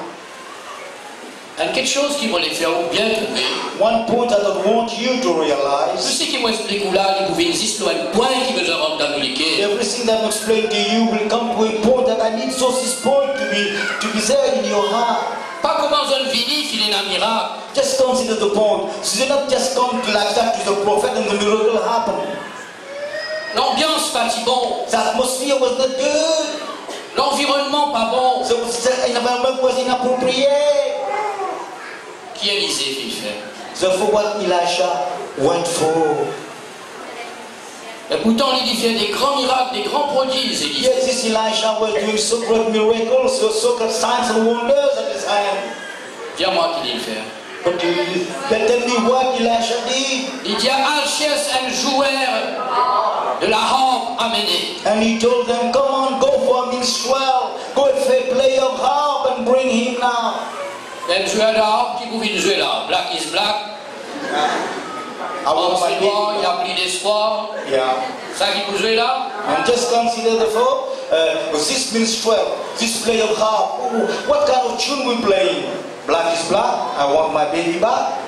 Et quelque chose qui va les faire bien trouver.
One point that I want you to
Tout
realize.
ce qui m'explique là, il pouvait exister un point qui veut rendre dans le
Everything that I'm explaining to you will come to a point that I need so this point to be there in your heart.
Pas comme dans un vinif, il est un miracle.
Just consider the point. So you not just come like that to the prophet and the miracle happened.
L'ambiance pas si bon.
The atmosphere was not good.
L'environnement pas bon.
The environment was inappropriate.
Qui Élisée fit faire?
Therefore, what Elisha went for.
Et pourtant, il fait des grands miracles, des grands prodiges. Élisée.
Yes, this Elisha was doing so great miracles, so great signs and wonders at his hand.
Dis-moi qu'il fait.
But tell me what Elisha did.
Il dit à Alchès, un joueur de la harpe amené.
And he told them, come on, go for a minstrel. Go and play of harp and bring him now.
Un joueur de harpe qui pouvait jouer là. Black is black. Ensuite, il n'y a plus d'espoir.
Yeah.
Ça qui peut jouer là.
And just consider the folk, this minstrel, this play of harp. What kind of tune we playing? Black is black. I want my baby back.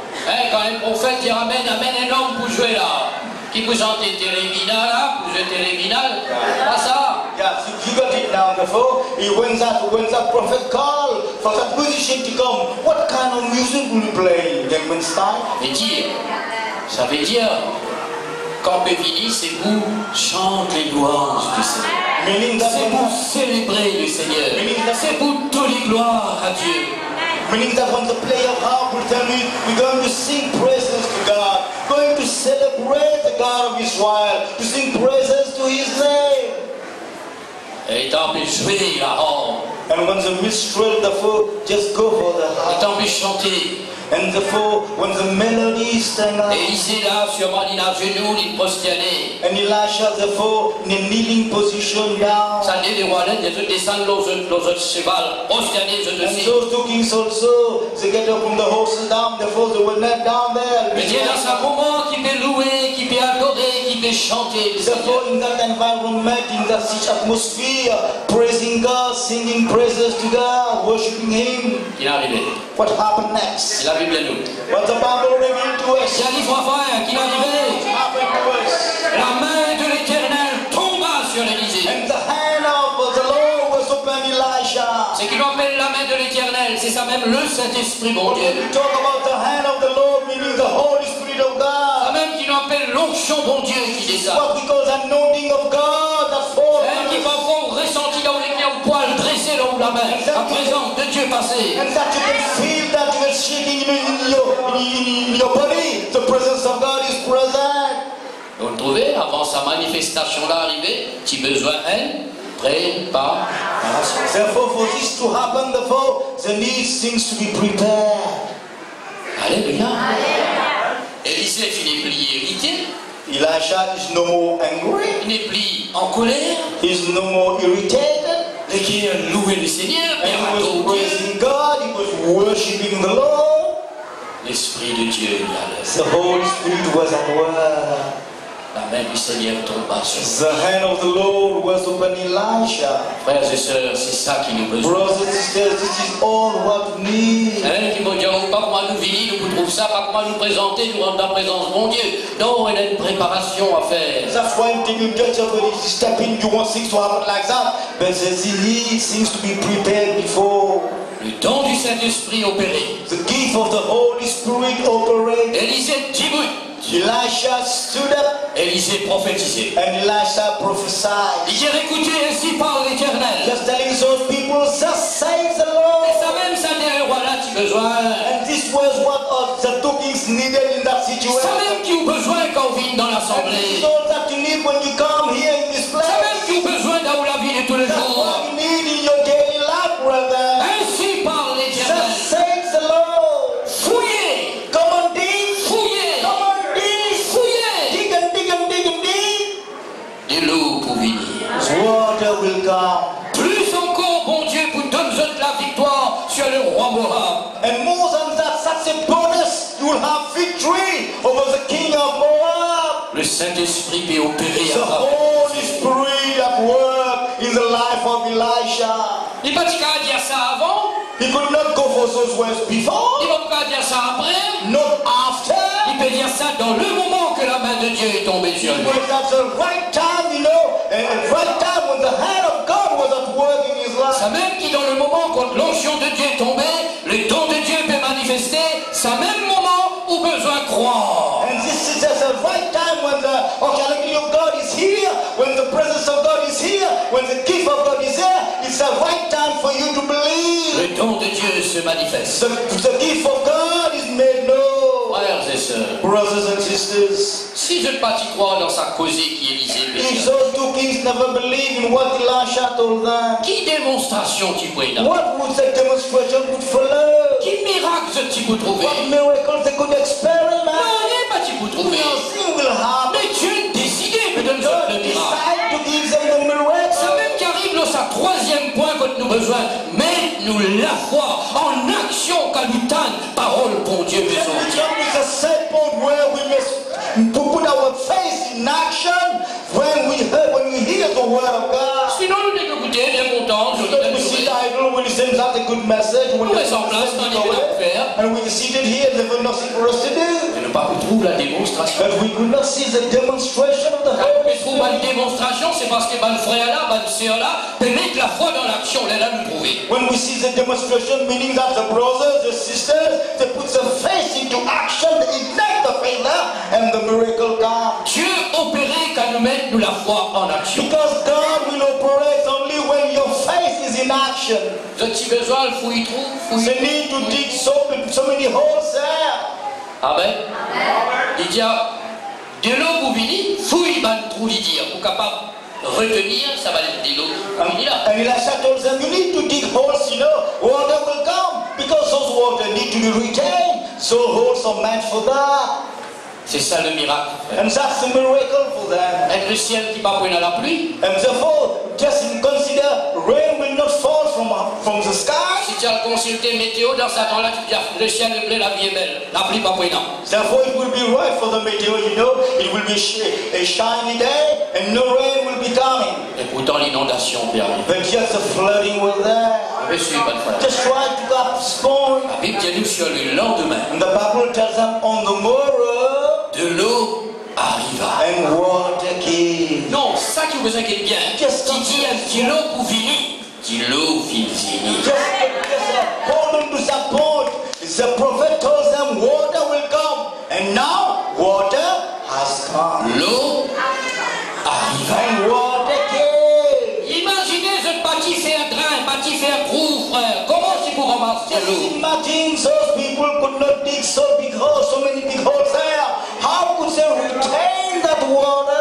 Quand un prophète il amène un homme pour jouer là. Qui peut chanter Télévinal là, pour jouer Télévinal. Pas ça.
Yeah, so you got it now before. When that prophet called for that musician to come, what kind of music will you play? Gentlemen style?
Mais dire, ça veut dire, quand peut finir, c'est pour chanter les louanges du Seigneur.
Meaning that
C'est pour célébrer le Seigneur. C'est pour tous les gloires à Dieu.
Meaning that when the player of harp will tell me, we're going to sing praises to God, going to celebrate the God of Israel, to sing praises to His name.
Et tant pis jouer la harpe.
And when the minstrel, therefore, just go for the
Et
harp.
tant pis chanter.
And therefore, when the melody is stand up,
Élisée là, sûrement, il a genoux, il prosterné.
and Elisha, therefore, in a kneeling position down.
Ça dit les rois, ils descendent los autres cheval, prosterné, je te
And
dis.
those two kings also, they get up from the horses down, therefore they were not down there.
Mais Dieu dans un moment qui peut louer, qui peut adorer, qui peut chanter.
Therefore, in that environment, in that such atmosphere, praising God, singing praises to God, worshiping Him,
Il est arrivé.
what happened next?
C'est la Bible à nous.
What the Bible revealed to us.
C'est un livre frère qui est arrivé.
What happened to us?
La main de l'Éternel tomba sur Élisée.
And the hand of the Lord was upon Elisha.
Ce qu'il appelle la main de l'Éternel, c'est ça même le Saint-Esprit, mon Dieu.
When we talk about the hand of the Lord, meaning the Holy Spirit of
Ça
God,
même qu'il appelle l'onction, mon Dieu, qui descend.
what we call the anointing of God that falls
Elle qui
on us.
parfois ressenti là où les pieds au poil dressé là où la main, la présence de Dieu passée.
And that you can feel that you are shaking in your body. The presence of God is present.
Vous le trouvez, avant sa manifestation-là arrivée, tu as besoin, préparation.
Therefore, for this to happen, therefore, there needs things to be prepared.
Alléluia. Élisée n'est plus irrité,
Elisha is no more angry.
il n'est plus en colère,
He is no more irritated.
mais qui a loué le Seigneur,
And
et
he was
adoré.
praising God. He was worshiping the Lord.
L'Esprit de Dieu est là.
The Holy Spirit was at work.
La main du Seigneur tomba sur lui.
The hand of the Lord was upon Elisha.
Frères et sœurs, c'est ça qui nous besoin.
Brothers and sisters, this is all what we need.
Qui me dit, comment nous venir, nous trouvons ça, pas comment nous présenter, nous rendre la présence de mon Dieu. Non, il y a une préparation à faire.
That's why you get up when you step in, you want things to happen like that. But he seems to be prepared before.
Le don du Saint-Esprit opéré.
The gift of the Holy Spirit operated.
Élisée débute.
Elisha stood up.
Élisée prophétisait.
And Elisha prophesied.
Il dit écoutez, ainsi parle l'Éternel.
Just telling those people, thus says the Lord.
Et ça même, ça dit, voilà, tu as besoin.
And this was what the two kings needed in that situation.
Ça même qui ont besoin quand on vient dans l'assemblée.
And this is all that you need when you come here in this place.
Ça même qui ont besoin dans la vie de tous les
That's
jours.
what you need in your daily life, brother.
Ainsi parle l'Éternel.
Thus says the Lord.
Fouillez,
Come on, dig.
fouillez,
Come on, dig.
fouillez.
Dig and dig and dig and dig.
De l'eau pour venir.
Water will come.
Plus encore, bon Dieu, pour donner la victoire sur le roi Moab.
And more than that, such a bonus, you will have victory over the king of Moab.
Le Saint-Esprit peut opérer
The
à
Holy Spirit at work in the life of Elisha.
il ne va pas dire ça avant,
He could not go for those words
il
before,
ne va pas dire ça après,
not after.
il peut dire ça dans le moment que la main de Dieu est tombée sur lui.
But at the right time, you know, and at the right time when the hand of God was at work in his life.
Ça même qui dans le moment quand l'onction de Dieu est tombée, le don de Dieu peut manifester, c'est le même moment où besoin croire.
And this is at the right time when the authority of God is here, when the presence of God is here, when the gift of God is here. It's the right time for you to believe.
Le don de Dieu se manifeste.
The gift of God is made known.
Frères et sœurs,
Brothers and sisters,
si je ne pas y croire dans sa causée qui Élisée peut
if
dire,
those two kings never believe in what Elisha told them,
qui démonstration tu pourrais dar?
what would the demonstration would follow?
Qui miracle tu peux trouver?
What miracles they could experiment?
Non, il n'est pas tu peux trouver.
Nothing will happen.
Mais Dieu décidé de donner
God
le miracle.
decided to give them the
Ça
miracle.
même qui arrive dans sa troisième point que nous besoin, mais nous la foi en action qu'à nous tendre, parole bon Dieu
Then
besoin.
we come to the same point where we must put our faith in action when we hear the word of God.
Sinon nous écoutez, bien contents, je
Don't we sit idle when it seems like a good message, when
Nous restons en place, on est là pour faire.
and we seated here, there was nothing for us to do.
Mais ne pas trouver la démonstration.
But we could not see the demonstration of the
Quand
Holy
on trouve une
Spirit.
démonstration, c'est parce que mon frère là, ma sœur là, peut mettre la foi dans l'action, là, là, nous trouver.
When we see the demonstration, meaning that the brothers, the sisters, they put the faith into action, they ignite the faith there, and the miracle comes.
Dieu opéré qu'à nous mettre nous la foi en action.
Because God will operate only when your faith is in action.
Je suis besoin, il faut y trouver,
They need to dig so many holes there.
Amen. Il dit, de l'eau pour venir, fouille, ben, trou, il dit, pour capable retenir, ça va être de l'eau pour venir là.
And Elisha told them, you need to dig holes, you know, water will come. Because those water need to be retained. So holes are meant for that.
C'est ça le miracle.
And that's the miracle for them.
Avec le ciel qui va prendre la pluie.
And therefore, just consider rain will not fall from the sky.
Si tu as consulté météo dans ce temps-là, tu dis, le ciel est bleu, la vie est belle. La pluie va prendre.
Therefore, it will be right for the meteor, you know. It will be a shiny day and no rain will be coming.
Et pourtant l'inondation peut arriver.
But just the flooding was there.
Je suis pas de frère.
Just try to postpone.
La Bible dit nous sur le lendemain,
And the Bible tells them on the morrow,
de l'eau arriva.
and water came.
Non, ça qui vous inquiète bien.
Just
Qui dit un petit l'eau pour venir. Dit l'eau finit.
Just hold on to that point. The prophet tells them water will come. And now water has come.
L'eau arriva.
And water came.
Imaginez ce bâti fait un drain, bâti fait un trou, frère. Comment c'est pour ramasser
Just
l'eau?
imagine those people could not dig so big holes, so many big holes there. How could they retain that water?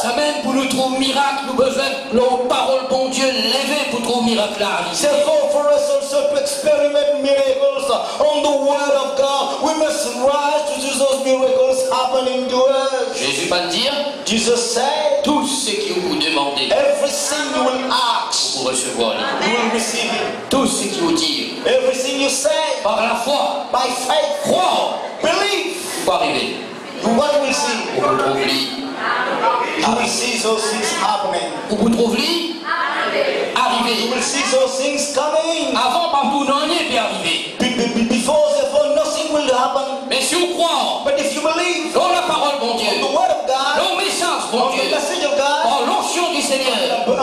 Ça même pour nous trouver miracle, nous besoin de l'eau, parole bon Dieu, lever pour trouver miracle là.
Therefore, for us also to experiment miracles on the word of God, we must rise to see those miracles happening to us.
Jésus va dire,
Jesus said,
tout ce que vous demandez,
everything you will ask,
vous recevoir.
you will receive it.
Tout ce qui vous dit,
Everything you say,
par la foi,
by faith,
croire,
believe,
vous arriver.
what will see?
Vous vous trouvez,
You will see those things happening.
vous vous trouvez,
You
arriver.
will see those things coming.
Avant, partout, non, rien peut arriver.
Before, therefore, nothing will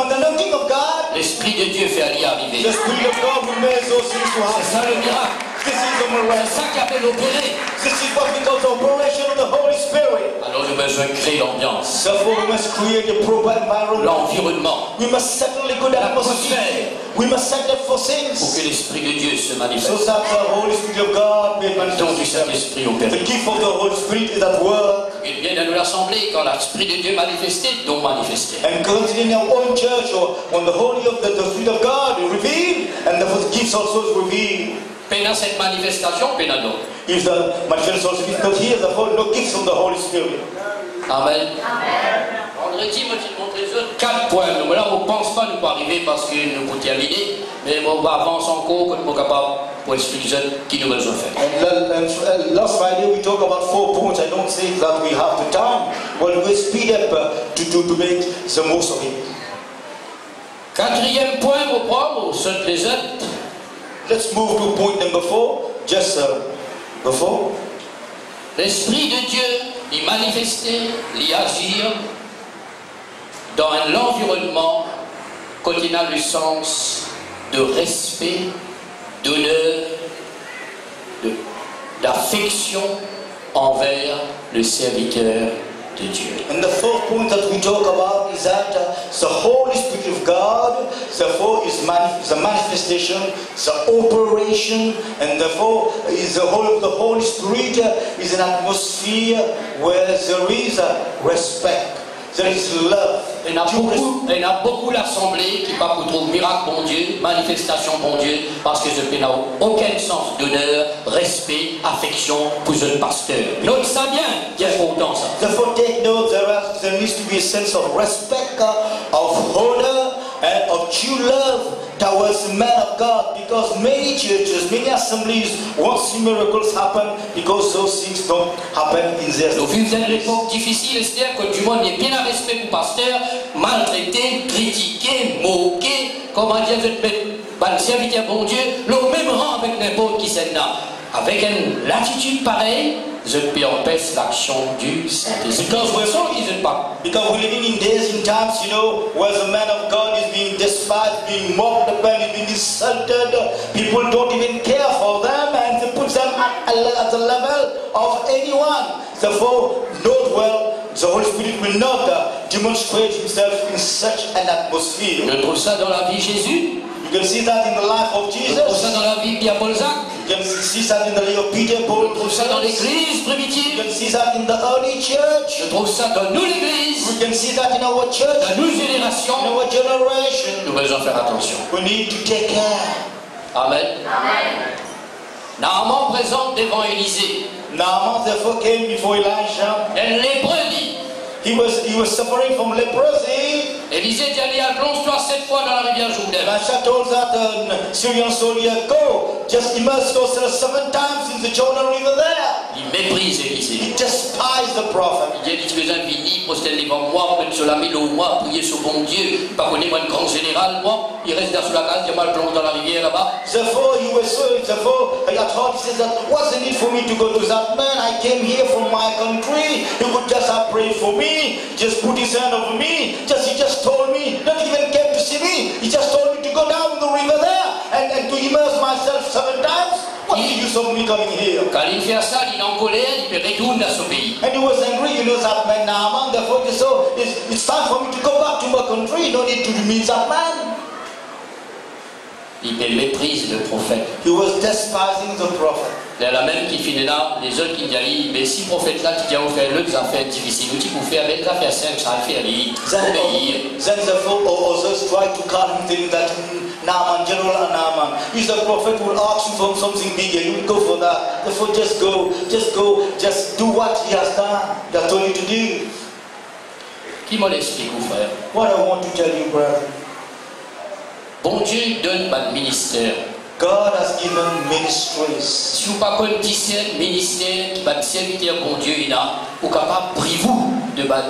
upon the anointing of God,
l'Esprit de Dieu fait aller arriver.
the Spirit of God will make those things to
C'est
happen.
ça le miracle.
This is the
C'est
miracle.
ça qui appelle opérer.
This is what we call the operation of the Holy Spirit.
Alors nous besoin de créer l'ambiance,
Therefore, we must create a proper environment.
l'environnement,
We must settle a good atmosphere. We must set up for
pour
things
que l'Esprit de Dieu se
so
manifeste.
that the Holy Spirit of God may
Le don du
manifest.
Saint-Esprit
The
opère.
gift of the Holy Spirit is at work.
Il vient de nous l'assembler quand l'Esprit de Dieu manifestait, don manifesté.
And considering our own church, or when the Holy of the Spirit of God is revealed, and the gifts also is revealed.
Pendant cette manifestation, pendant d'autres.
If the manifestation also is not here, the whole no gifts of the Holy Spirit.
Amen. Vendredi, moi, j'ai montré les autres 4 points. Donc là, on ne pense pas nous pas arriver parce que nous pouvons terminer, mais on va avancer encore, que nous sommes capables pour expliquer les autres qui nous besoin faire.
And last Friday we talked about 4 points. I don't say that we have the time, but we speed up to make the most of it.
4e point, vous prendre, au sein les autres.
Let's move to point number 4, just before.
L'Esprit de Dieu y manifester, y agir dans un environnement qui a le sens de respect, d'honneur, d'affection envers le serviteur de Dieu.
And the fourth point that we talk about is that the Holy Spirit of God, therefore, is the manifestation, the operation, and therefore, is the whole of the Holy Spirit is an atmosphere where there is respect, there is love.
Il y en a beaucoup l'assemblée qui pas pour trouver miracle bon Dieu, manifestation bon Dieu, parce que je n'a aucun sens d'honneur, respect, affection pour un pasteur. Note ça bien, il y a autant ça.
Therefore, take note, there needs to be a sense of respect, of honor, and of true love towards the man of God, because many churches, many assemblies won't see miracles happen because those things don't happen in their
Au vu d'une époque difficile, c'est-à-dire que du monde n'est bien un respect pour pasteur, maltraité, critiqué, moqué, comment dire, je te mets le serviteur bon Dieu, le même rang avec n'importe qui c'est là. Avec une attitude pareille, je peux empêcher l'action du Saint-Esprit. Because
we're living in days and times, you know, where the man of God is being despised, being mocked upon, being insulted. People don't even care for them, and they put them at the level of anyone. Therefore, note well, the Holy Spirit will not demonstrate himself in such an atmosphere.
On trouve ça dans la vie de Jésus.
You can see that in the life of Jesus.
On trouve ça dans la vie de Pierre Paul Jacques.
You can see that in the life of Peter, Paul.
On trouve ça dans l'église
You
primitive.
can see that in the early church.
Je trouve ça dans nous l'église,
We can see that in our church,
dans nos
in
générations.
our generation.
Nous devons faire attention.
We need to take care.
Amen. Naaman présente devant Élisée.
Naaman therefore came before Elijah.
Un lépreux dit.
He was suffering from leprosy.
Élisée dit allez, plonge-toi 7 fois dans la rivière Jourdain.
Elisha told that Syrian soldier, go, just immerse yourself 7 times in the Jordan River there.
Il méprise Élisée.
He despised the prophet.
Il dit que j'ai venu prosterner devant moi, prendre sur la mille au moi, prier sur mon Dieu. Pas connaître moi une grande générale, moi. Il reste dans la case, il mal plonge dans la rivière là-bas.
Therefore, he was so, therefore, I thought, he says that, what's the need for me to go to that man? I came here from my country. He could just have prayed for me, just put his hand over me. He just told me, not even came to see me. He just told me to go down the river there and to immerse myself 7 times. What's the use of me coming here?
Quand il fait ça, il est en colère, il retourne dans son pays.
And he was angry, you know, that man Naaman. Therefore, he said, so it's time for me to go back to my country. No need to meet that man.
Il méprise le prophète.
He was despising the prophet.
C'est la même qui finit là, les autres qui disent, mais si prophète là, qui a fait l'autre affaire difficile, ou qui vous fait avec l'affaire simple, ça fait aller, obéir.
Then the others tried to call him, telling that Naaman, General Naaman, if the prophet will ask you for something bigger, you will go for that. Therefore, just go, just do what he has done. That's all you to do.
Qui m'en explique, vous frère?
What I want to tell you, brother.
Bon Dieu donne pas de ministère.
God has given ministries.
Si vous pas connaissez discerne ministère, qui va serviteur bon Dieu il a, vous capable priez-vous de ban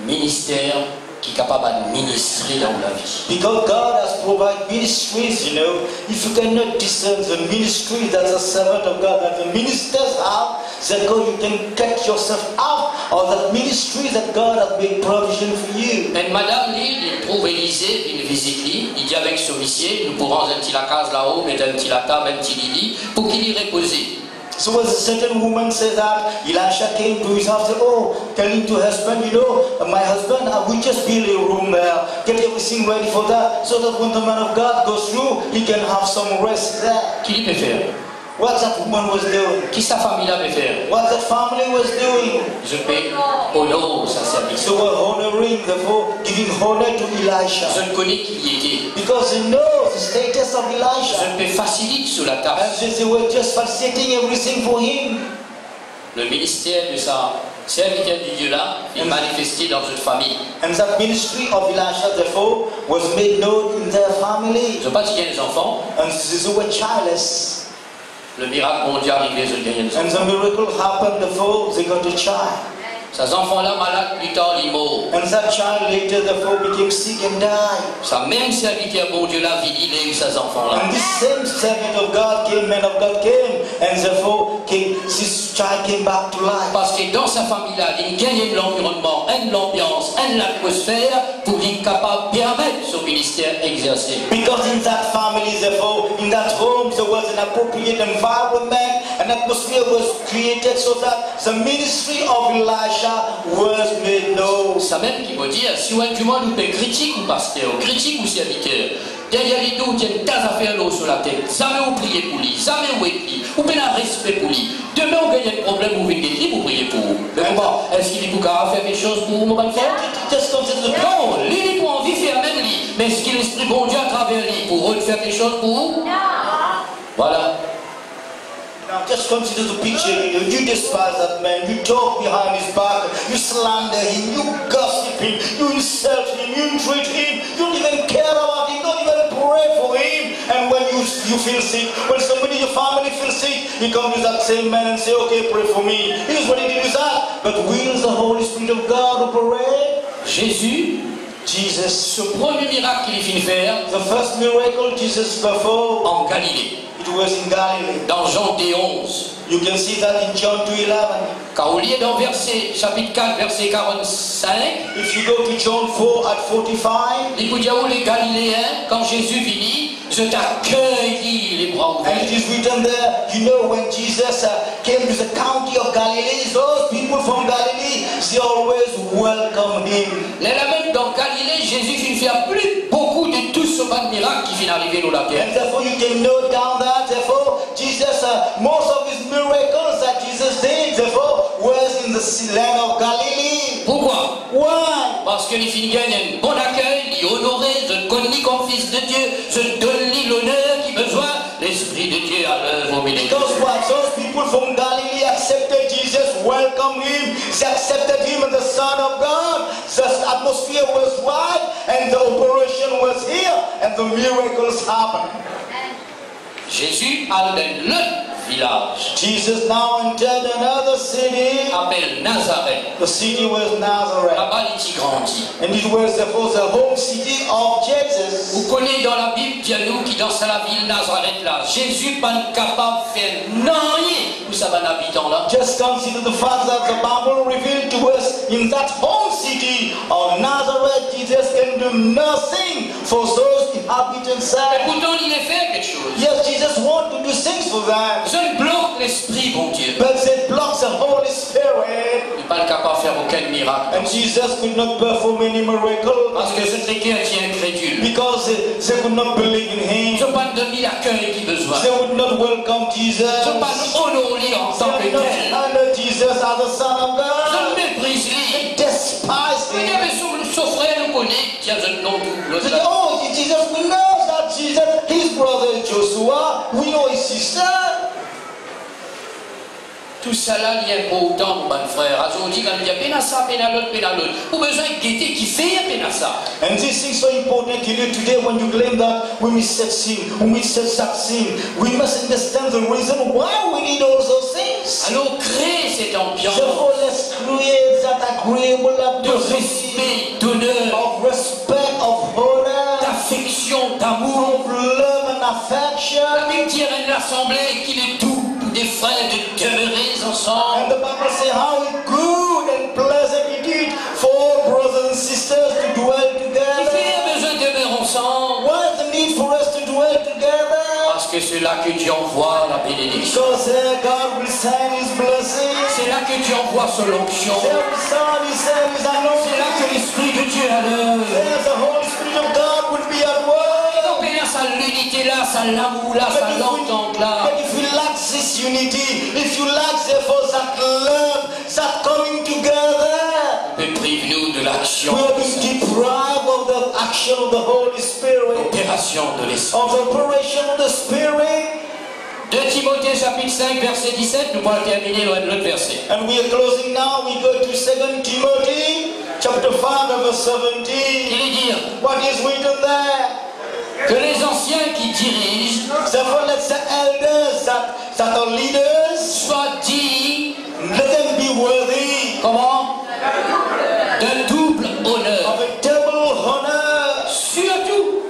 ministère qui est capable d'administrer dans la vie.
Because God has provided ministries, you know. If you cannot discern the ministry that the servant of God, that the ministers have, then God, you can cut yourself out of that ministry that God has made provision for you.
Et madame dit, il trouve Élisée, une visite, il dit avec ce monsieur, nous pourrons un petit la case là-haut, mettre un petit la table, un petit lit, pour qu'il y repose.
So as a certain woman said that, Elisha came to his house, said, oh, telling to her husband, you know, my husband, I will just build a room there, get everything ready for that, so that when the man of God goes through, he can have some rest there.
Qui peut faire?
What that woman was doing?
Qui sa famille peut faire?
What that family was doing?
Je peux honorer sa service.
So we're honoring, therefore, giving honor to Elisha.
Je ne connais qui y était.
Because they know the status of Elisha.
Je peux faciliter sur la table.
And they were just facilitating everything for him.
Le ministère de sa serviteur du Dieu là est manifesté dans cette famille.
And that ministry of Elisha, therefore, was made known in their family.
Ils n'ont pas dit des enfants.
And they were childless.
Le miracle mondial arrivé, ils ont gagné des
And
enfants.
the miracle happened, therefore, they got a child.
Ces enfants-là, malades, plus tard, ils mourent.
And that child later, therefore, became sick and died.
Sa même serviteur, bon Dieu, l'a vie, il a eu ces enfants-là.
And this same servant of God came, man of God came, and therefore this child came back to life.
Parce que dans sa famille-là, il gagne l'environnement, l'ambiance, l'atmosphère pour être capable de permettre son ministère exercer.
Because in that family, therefore, in that home, there was an appropriate environment, an atmosphere was created so that the ministry of Elisha was made known.
Ça même qui veut dire, si on du monde peut critique ou pasteur, critique ou serviteur, derrière les dos, il y a une tas d'affaires l'eau sur la tête. Jamais vous priez pour lui, jamais vous écrit, ou bien un respect pour lui. Demain, vous gagnez un problème, vous venez de vous priez pour vous. Mais comment? Est-ce qu'il est pour faire quelque chose pour vous, mon bon frère? Non, il est pour envie faire même lui. Mais est-ce qu'il l'esprit bon Dieu à travers lui pour faire quelque chose pour vous? Voilà.
Now just consider the picture. You despise that man. You talk behind his back. You slander him. You gossip him. You insult him. You treat him. You don't even care about him. Don't even pray for him. And when you feel sick, when somebody in your family feels sick, you come to that same man and say, okay, pray for me. Here's what he did with that. But will the Holy Spirit of God operate?
Jesus, ce premier miracle qu'il finit faire,
the first miracle Jesus performed
en Galilée.
It was in Galilee.
Dans Jean 11.
You can see that in John 2:11.
Car au lieu dans chapitre 4, verset 45,
if you go to John 4 at 45,
il dit où les Galiléens, quand Jésus vit, je t'accueille les bras ouverts.
And it is written there, you know, when Jesus came to the county of Galilee, those people from Galilee, they always welcome him.
Là même dans Galilée, Jésus finit faire plus beaucoup de tout ce bas de miracles qui finit arriver dans la terre.
And therefore you can note down that, therefore, Jesus, most of his miracles that Jesus did, therefore, was in the land of Galilee.
Pourquoi?
Why?
Parce que les filles gagnent un bon accueil, les honorer, je te connais comme fils de Dieu, je te donne l'honneur qui besoin, l'Esprit de Dieu à l'œuvre au milieu.
Because what? Those people from Galilee accepted Jesus, welcomed him, they accepted him as the Son of God. The atmosphere was right, and the operation was here, and the miracles happened.
Jésus a dans le village.
Jesus now entered another city.
Appelle Nazareth.
The city was Nazareth.
Là-bas, il grandit.
And it was the home city of Jesus.
Vous connaissez dans la Bible, il y a nous qui dans la ville Nazareth là. Jésus pas capable de faire rien pour ça un habitant là.
Just consider the fact that the Bible revealed to us in that home city of Nazareth, Jesus can do nothing for those inhabitants.
Mais pourtant, il a fait quelque chose.
Yes, Jesus wanted to do things for them.
Je bloque l'esprit, bon Dieu.
But it blocks the Holy Spirit.
Il n'est pas capable de faire aucun miracle.
And Jesus could not perform any miracle.
Parce que c'est quelqu'un qui est incrédule.
Because they could not believe in him.
Je ne pas donner l'accueil qu'il besoin.
They would not welcome Jesus.
Je ne pas honorer en tant que
They would
tel.
not honor Jesus as the Son of
Je
God.
méprise lui.
They despise
Il y
him.
avait son frère nous connaît, qui a un nom double.
They say, oh, Jesus, we know that Jesus, his brother Joshua, we know his sister.
Tout ça là, il y a important, mon frère. Aujourd'hui, quand il y a peine à ça, peine à l'autre, peine à l'autre. Vous besoin de guetter qui fait peine à ça.
And this thing is so important to you today when you claim that we must succeed, we must understand the reason why we need all those things.
Alors, créez cette ambiance
Therefore, let's create that agreeable
de
atmosphere
respect, d'honneur,
of action.
La Bible dit à l'assemblée qu'il est doux pour des frères de demeurer
And
ensemble.
the Bible says how good and pleasant it is for brothers and sisters to dwell
Il
together.
fait besoin de demeurer ensemble.
Why is the need for us to dwell together?
Parce que c'est là que Dieu envoie la bénédiction.
Because there God will send His blessing.
C'est là que Dieu envoie son onction.
There will send His
C'est là
anointing.
que l'Esprit de Dieu a l'œuvre.
There the Holy Spirit of God will be at work.
Donc il y a sa l'unité là, sa l'amour là, sa l'entente là.
But if you lack this unity, if you lack therefore that love, that coming together,
Mais prive-nous de l'action,
we have been deprived of the action of the Holy Spirit,
l'opération de l'Esprit.
of the operation of the Spirit.
2 Timothée chapitre 5 verset 17, nous pourrons terminer l'autre verset.
And we are closing now. We go to 2 Timothy chapter 5 verse 17.
Il est dire
What is written there?
que les anciens qui dirigent
Therefore, let the elders that are leaders,
soient dignes,
let them be worthy
comment? D'un double honneur.
of a double honor,
Surtout,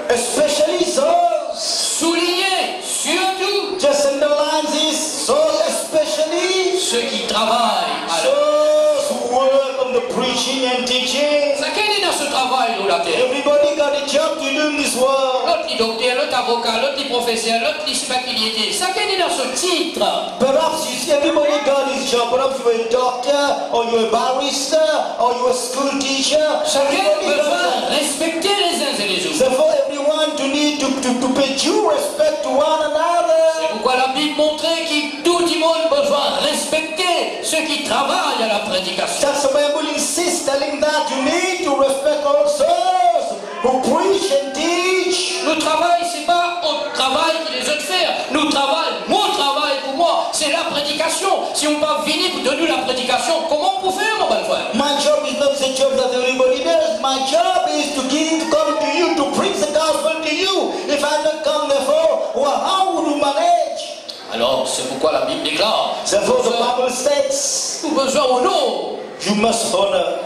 especially those.
souligner, surtout,
Just underline this. Those especially
ceux qui travaillent. Alors,
those who work on the preaching and teaching.
chacun est dans ce travail, nous, la terre.
Everybody got a job to do in this world.
L'autre est docteur, l'autre avocat, l'autre est professeur, l'autre est spécialité. Chacun est dans ce titre.
Perhaps everybody got his job. Perhaps you're a doctor, or you're a barrister, or you're a school teacher.
Chacun a
Everybody got
besoin
that.
de respecter les uns et les autres.
Therefore, everyone to need to pay due respect to one
C'est
another.
pourquoi la Bible montrait que tout le monde a besoin de respecter ceux qui travaillent à la prédication.
That's the Bible insists, telling that you need to respect all those who preach and teach.
Nous travail, c'est pas au travail que les autres font. Nous travail, mon travail pour moi, c'est la prédication. Si on va venir pour donner la prédication, comment on peut faire, mon bon frère?
My job is not the job that everybody does. My job is to come to you, to preach the gospel to you. If I don't come therefore, well, how would you manage?
Alors, c'est pourquoi la Bible déclare
Therefore, the Bible states,
nous besoin honor.
you must honor.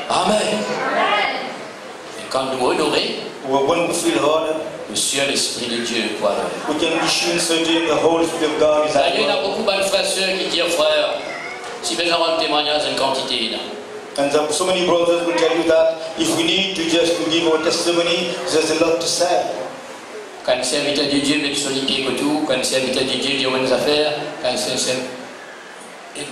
Amen. Et quand nous honorer,
Well, when we feel honored,
le seul Esprit de Dieu, voilà.
we can be sure certain the Holy Spirit of God is at
Il y en a
work.
beaucoup de frères et sœurs qui disent, frère, si besoin de témoignage, une quantité, là.
And so many brothers will tell you that if we need to just to give our testimony, there's a lot to say.
Quand un serviteur de Dieu veut solliciter que tout, quand un serviteur de Dieu dit aux affaires, quand c'est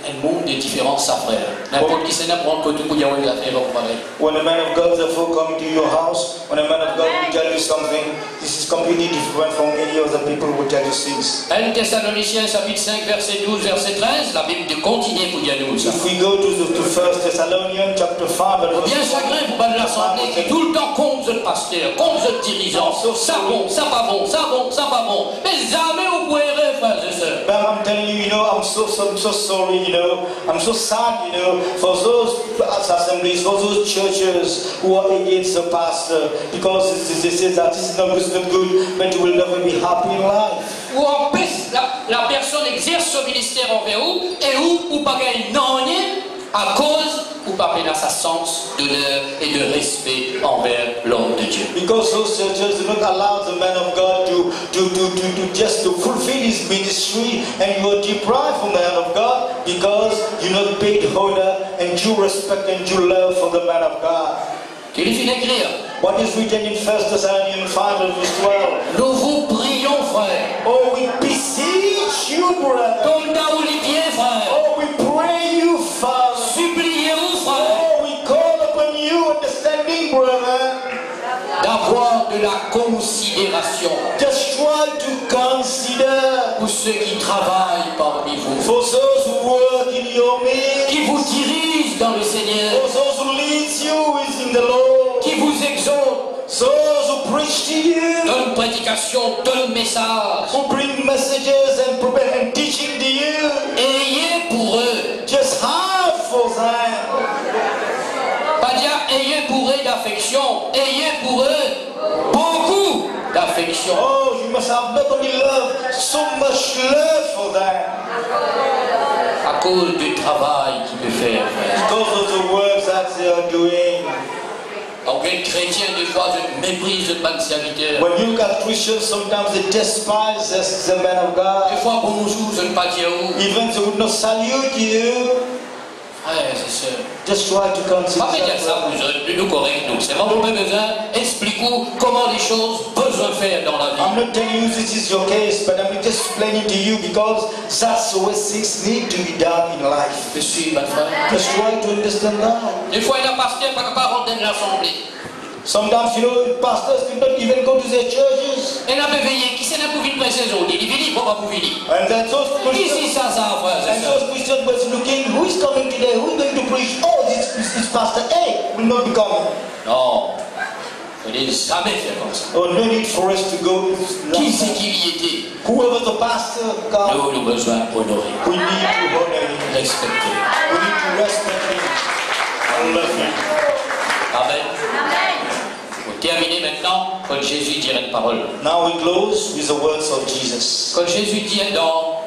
un monde de différents frères. N'importe qui s'en apprend que tout pour dire aux affaires, vous parlez.
When a man of God therefore come to your house, when a man of God will tell you something, this is completely different from any other people who tell you things.
1 Thessaloniciens chapitre 5 verset 12 verset 13, la Bible de continuer pour dire nous ça.
If we go to 1 Thessalonians chapter 5 and
Bien
verse
chagrin pour battre l'assemblée qui tout le temps compte le pasteur, compte le dirigeant, ça bon, ça pas bon, ça bon, ça pas bon. Mais jamais vous pouvez rêver, frères et sœurs.
But I'm telling you, I'm so sorry, I'm so sad, for those assemblies, for those churches who are against the pastor, because they say that this is not good, but you will never be happy in life.
Ou empêche la personne exerce son ministère envers vous et où pas gagner non à cause ou pas pénal sa sens d'honneur et de respect envers l'homme de Dieu.
Because those churches do not allow the man of God to just to fulfill his ministry, and you are deprived from the hand of God because you not paid honor and due respect and due love for the man of God.
Il finit d'écrire.
What is written in 1 Thessalonians 5 and verse 12?
Nous vous prions, frère.
Oh, we beseech you, brother.
Comme dans Olivier, frère.
Oh, we pray you, Father.
Suppliez-vous, frère.
Oh, we call upon you, understanding, brother.
D'avoir de la considération
Just try to consider
pour ceux qui travaillent parmi vous,
for those who work in your midst,
qui vous dirigent dans le Seigneur,
for those who lead you is in the Lord,
qui vous exhortent,
those who preach to you,
donnent prédication, donnent message.
who bring messages and teaching to you.
Ayez pour eux,
Just have for them.
pas dire ayez pour eux d'affection, ayez pour eux beaucoup d'affection.
Oh, you must have not only love, so much love for them.
À cause du travail qu'il peut faire, frère.
Because of the work that they are doing.
On regarde chrétiens, des fois, je méprise le ban serviteur.
When you look at Christians, sometimes they despise the man of God.
Des fois, bonjour, je ne pas dire où.
Even they would not salute you.
Frère, c'est ça.
Just try to consider.
Pas dire ça, vous nous correct, nous. C'est vraiment pas besoin. Expliquez-vous comment les choses besoin faire dans la vie.
I'm not telling you this is your case, but I'm just explaining to you because that's the way things need to be done in life.
Je suis, ma frère.
Just try to understand that.
Des fois, il y a un pasteur pas capable de rentrer dans l'assemblée.
Sometimes, you know, pastors cannot even go to their churches.
Et la veillé, qui c'est là pour venir prêcher aujourd'hui? Il vient, pas pour venir.
And then those
Qui
Christians,
c'est ça, frère?
and those Christians was looking, who is coming today? Who is going to preach? Oh, this pastor A will not be coming.
Non. Il ne jamais faire comme ça.
Oh, no need for us to go.
Qui c'est qui y était?
Whoever the pastor comes,
Nous avons besoin d'honorer,
we need to honor him.
respecter.
We need to respect him and love him.
Amen. Pour terminer maintenant, quand Jésus dirait une parole.
Now we close with the words of Jesus.
Quand Jésus dit dans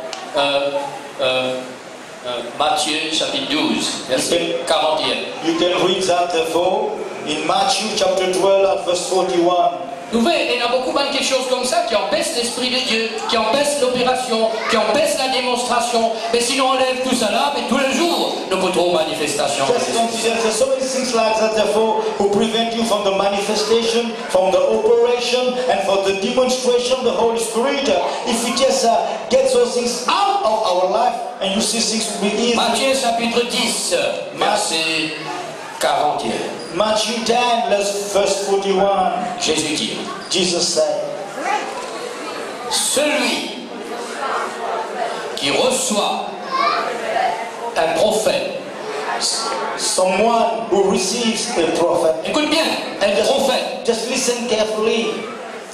Matthieu chapitre 12, verset 41.
You can read that therefore in Matthew chapter 12 at verse 41.
Vous voyez, il y a beaucoup de quelque chose comme ça qui empêche l'Esprit de Dieu, qui empêche l'opération, qui empêche la démonstration. Mais si nous enlève tout ça là, mais tous les jours, nous pouvons trouver une manifestation.
Just consider there's so many things like that therefore who prevent you from the manifestation, from the operation, and for the demonstration of the Holy Spirit. If we just get those things out of our life and you see things will be easy.
Matthieu chapitre 10, verset 41.
Matthew 10, verse 41.
Jésus dit,
Jesus said,
celui qui reçoit un prophète,
someone who receives a prophet.
écoute bien, un prophète
Just listen carefully.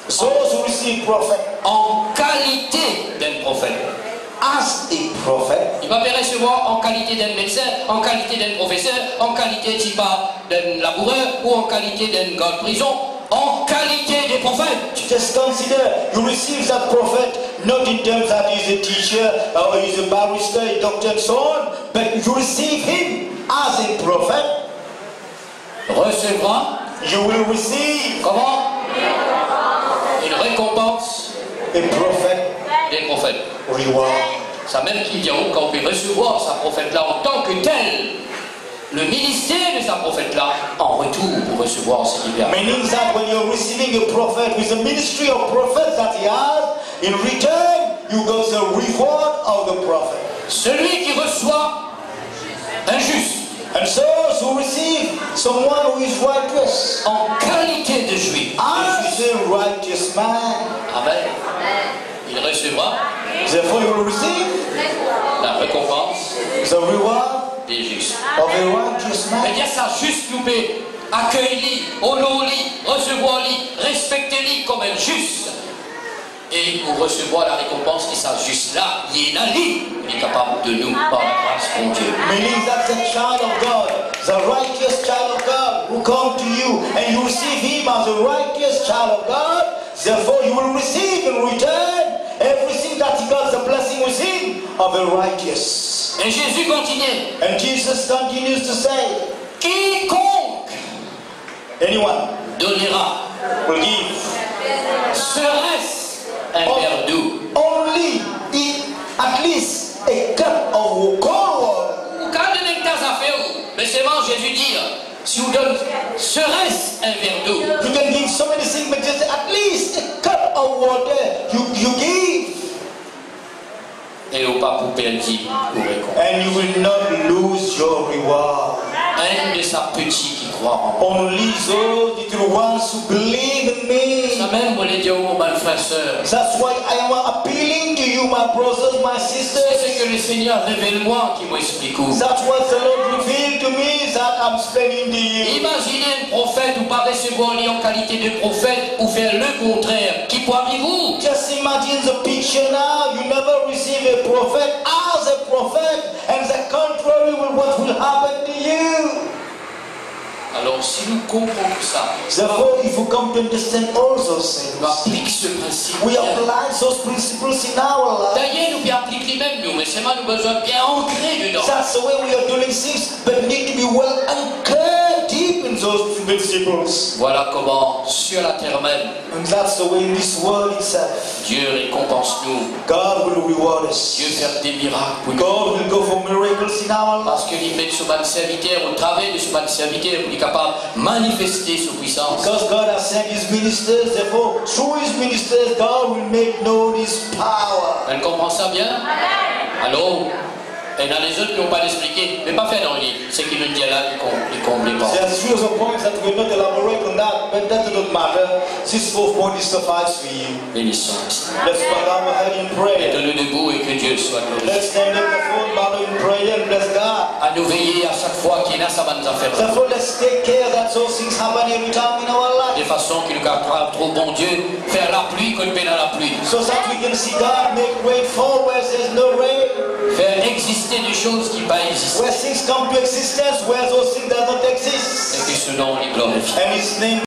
Those who receive prophet
en qualité d'un prophète.
as a prophet,
Il va pas recevoir en qualité d'un médecin, en qualité d'un professeur, en qualité d'un laboureur ou en qualité d'un gars de prison, en qualité des prophètes.
just consider you receive that prophet not in terms that he's a teacher or he's a barrister, a doctor and so on, but you receive him as a prophet.
Recevra,
You will receive
comment? Une récompense
a prophet
des prophètes.
reward.
Ça même qui vient quand on peut recevoir sa prophète-là en tant que tel, le ministère de sa prophète-là, en retour pour recevoir ce qu'il vient.
Meaning that when you're receiving a prophet with the ministry of prophet that he has, in return you got the reward of the prophet.
Celui qui reçoit un juste,
And those who receive someone who is righteous,
en qualité de juif,
as a righteous man,
Amen. Il recevra
therefore you will receive
la récompense
the reward
des justes.
of a righteous man.
Mais ça juste loupé, accueille-lui, honore-lui, recevoir-lui, respecte-lui comme un juste. Et pour recevoir la récompense qui soit juste là, il est là, il est capable de nous par la grâce de Dieu.
Meaning that the child of God, the righteous child of God who come to you and you receive him as a righteous child of God, therefore you will receive in return everything that he got, the blessing within of a righteous.
Et Jésus continue.
And Jesus continues to say,
Quiconque
anyone
donnera,
will give
serait-ce un verre d'eau.
only at least a cup of cold water.
Ou quand on est dans affaires, mais c'est bon, Jésus dit, si vous donnez, serait-ce un verre d'eau.
You can give so many things, but just at least a cup of water you give.
Et au pas pour perdre pour récompense.
And you will not lose your reward.
Un de sa petite qui croit en moi.
Only those little ones who believe in me.
Ça même, vous les dire, mon bon frère, sœur.
That's why I am appealing to you, my brothers, my
C'est
sisters.
que le Seigneur révèle-moi qui m'explique.
That's what the Lord revealed to me that I'm explaining to you.
Imaginez un prophète ou pas recevoir lui en qualité de prophète ou faire le contraire. Qui pourriez-vous?
Just imagine the picture now. You never receive a prophet as a prophet, and the contrary will what will happen to you.
Alors, si nous comprenons ça,
Therefore, if you come to understand all those
on
things,
applique ce principe.
we apply those principles in our life.
D'ailleurs, nous pouvons appliquer même nous, mais c'est moi nous besoin bien ancré dedans.
That's the way we are doing things, but need to be well anchored deep keeping those principles.
Voilà comment, sur la terre même,
And that's the way in this world itself.
Dieu récompense nous.
God will reward us.
Dieu fait des miracles pour nous.
God will go for miracles in our lives.
Parce qu'il met sur notre serviteur, au travers de ce serviteur, pour qu'il soit capable de manifester sa puissance.
Because God has sent His ministers, therefore, through His ministers, God will make known His power.
On comprend ça bien? Alors, et dans les autres qui n'ont pas l'expliqué, mais pas fait dans le livre. Ce qui veut dire là, il comble pas.
There are three other points that will not elaborate on that, but that does not matter. This fourth point is suffice for you.
Bénissons.
Let's bow down our head in prayer.
Mettons-nous debout et que Dieu soit glorifié.
Let's stand up before bow in prayer and bless God.
À nous veiller à chaque fois qu'il y a ça va nous affaires.
Therefore, let's take care that those things happen every time in our life.
De façon qu'il nous capable trop bon Dieu faire la pluie qu'on paie dans la pluie.
So that we can see God make rain fall where there's no rain.
Faire exister des choses qui ne pas exister.
Where things come to existence, where those things do not exist.
Et que ce nom est glorifié.
And His name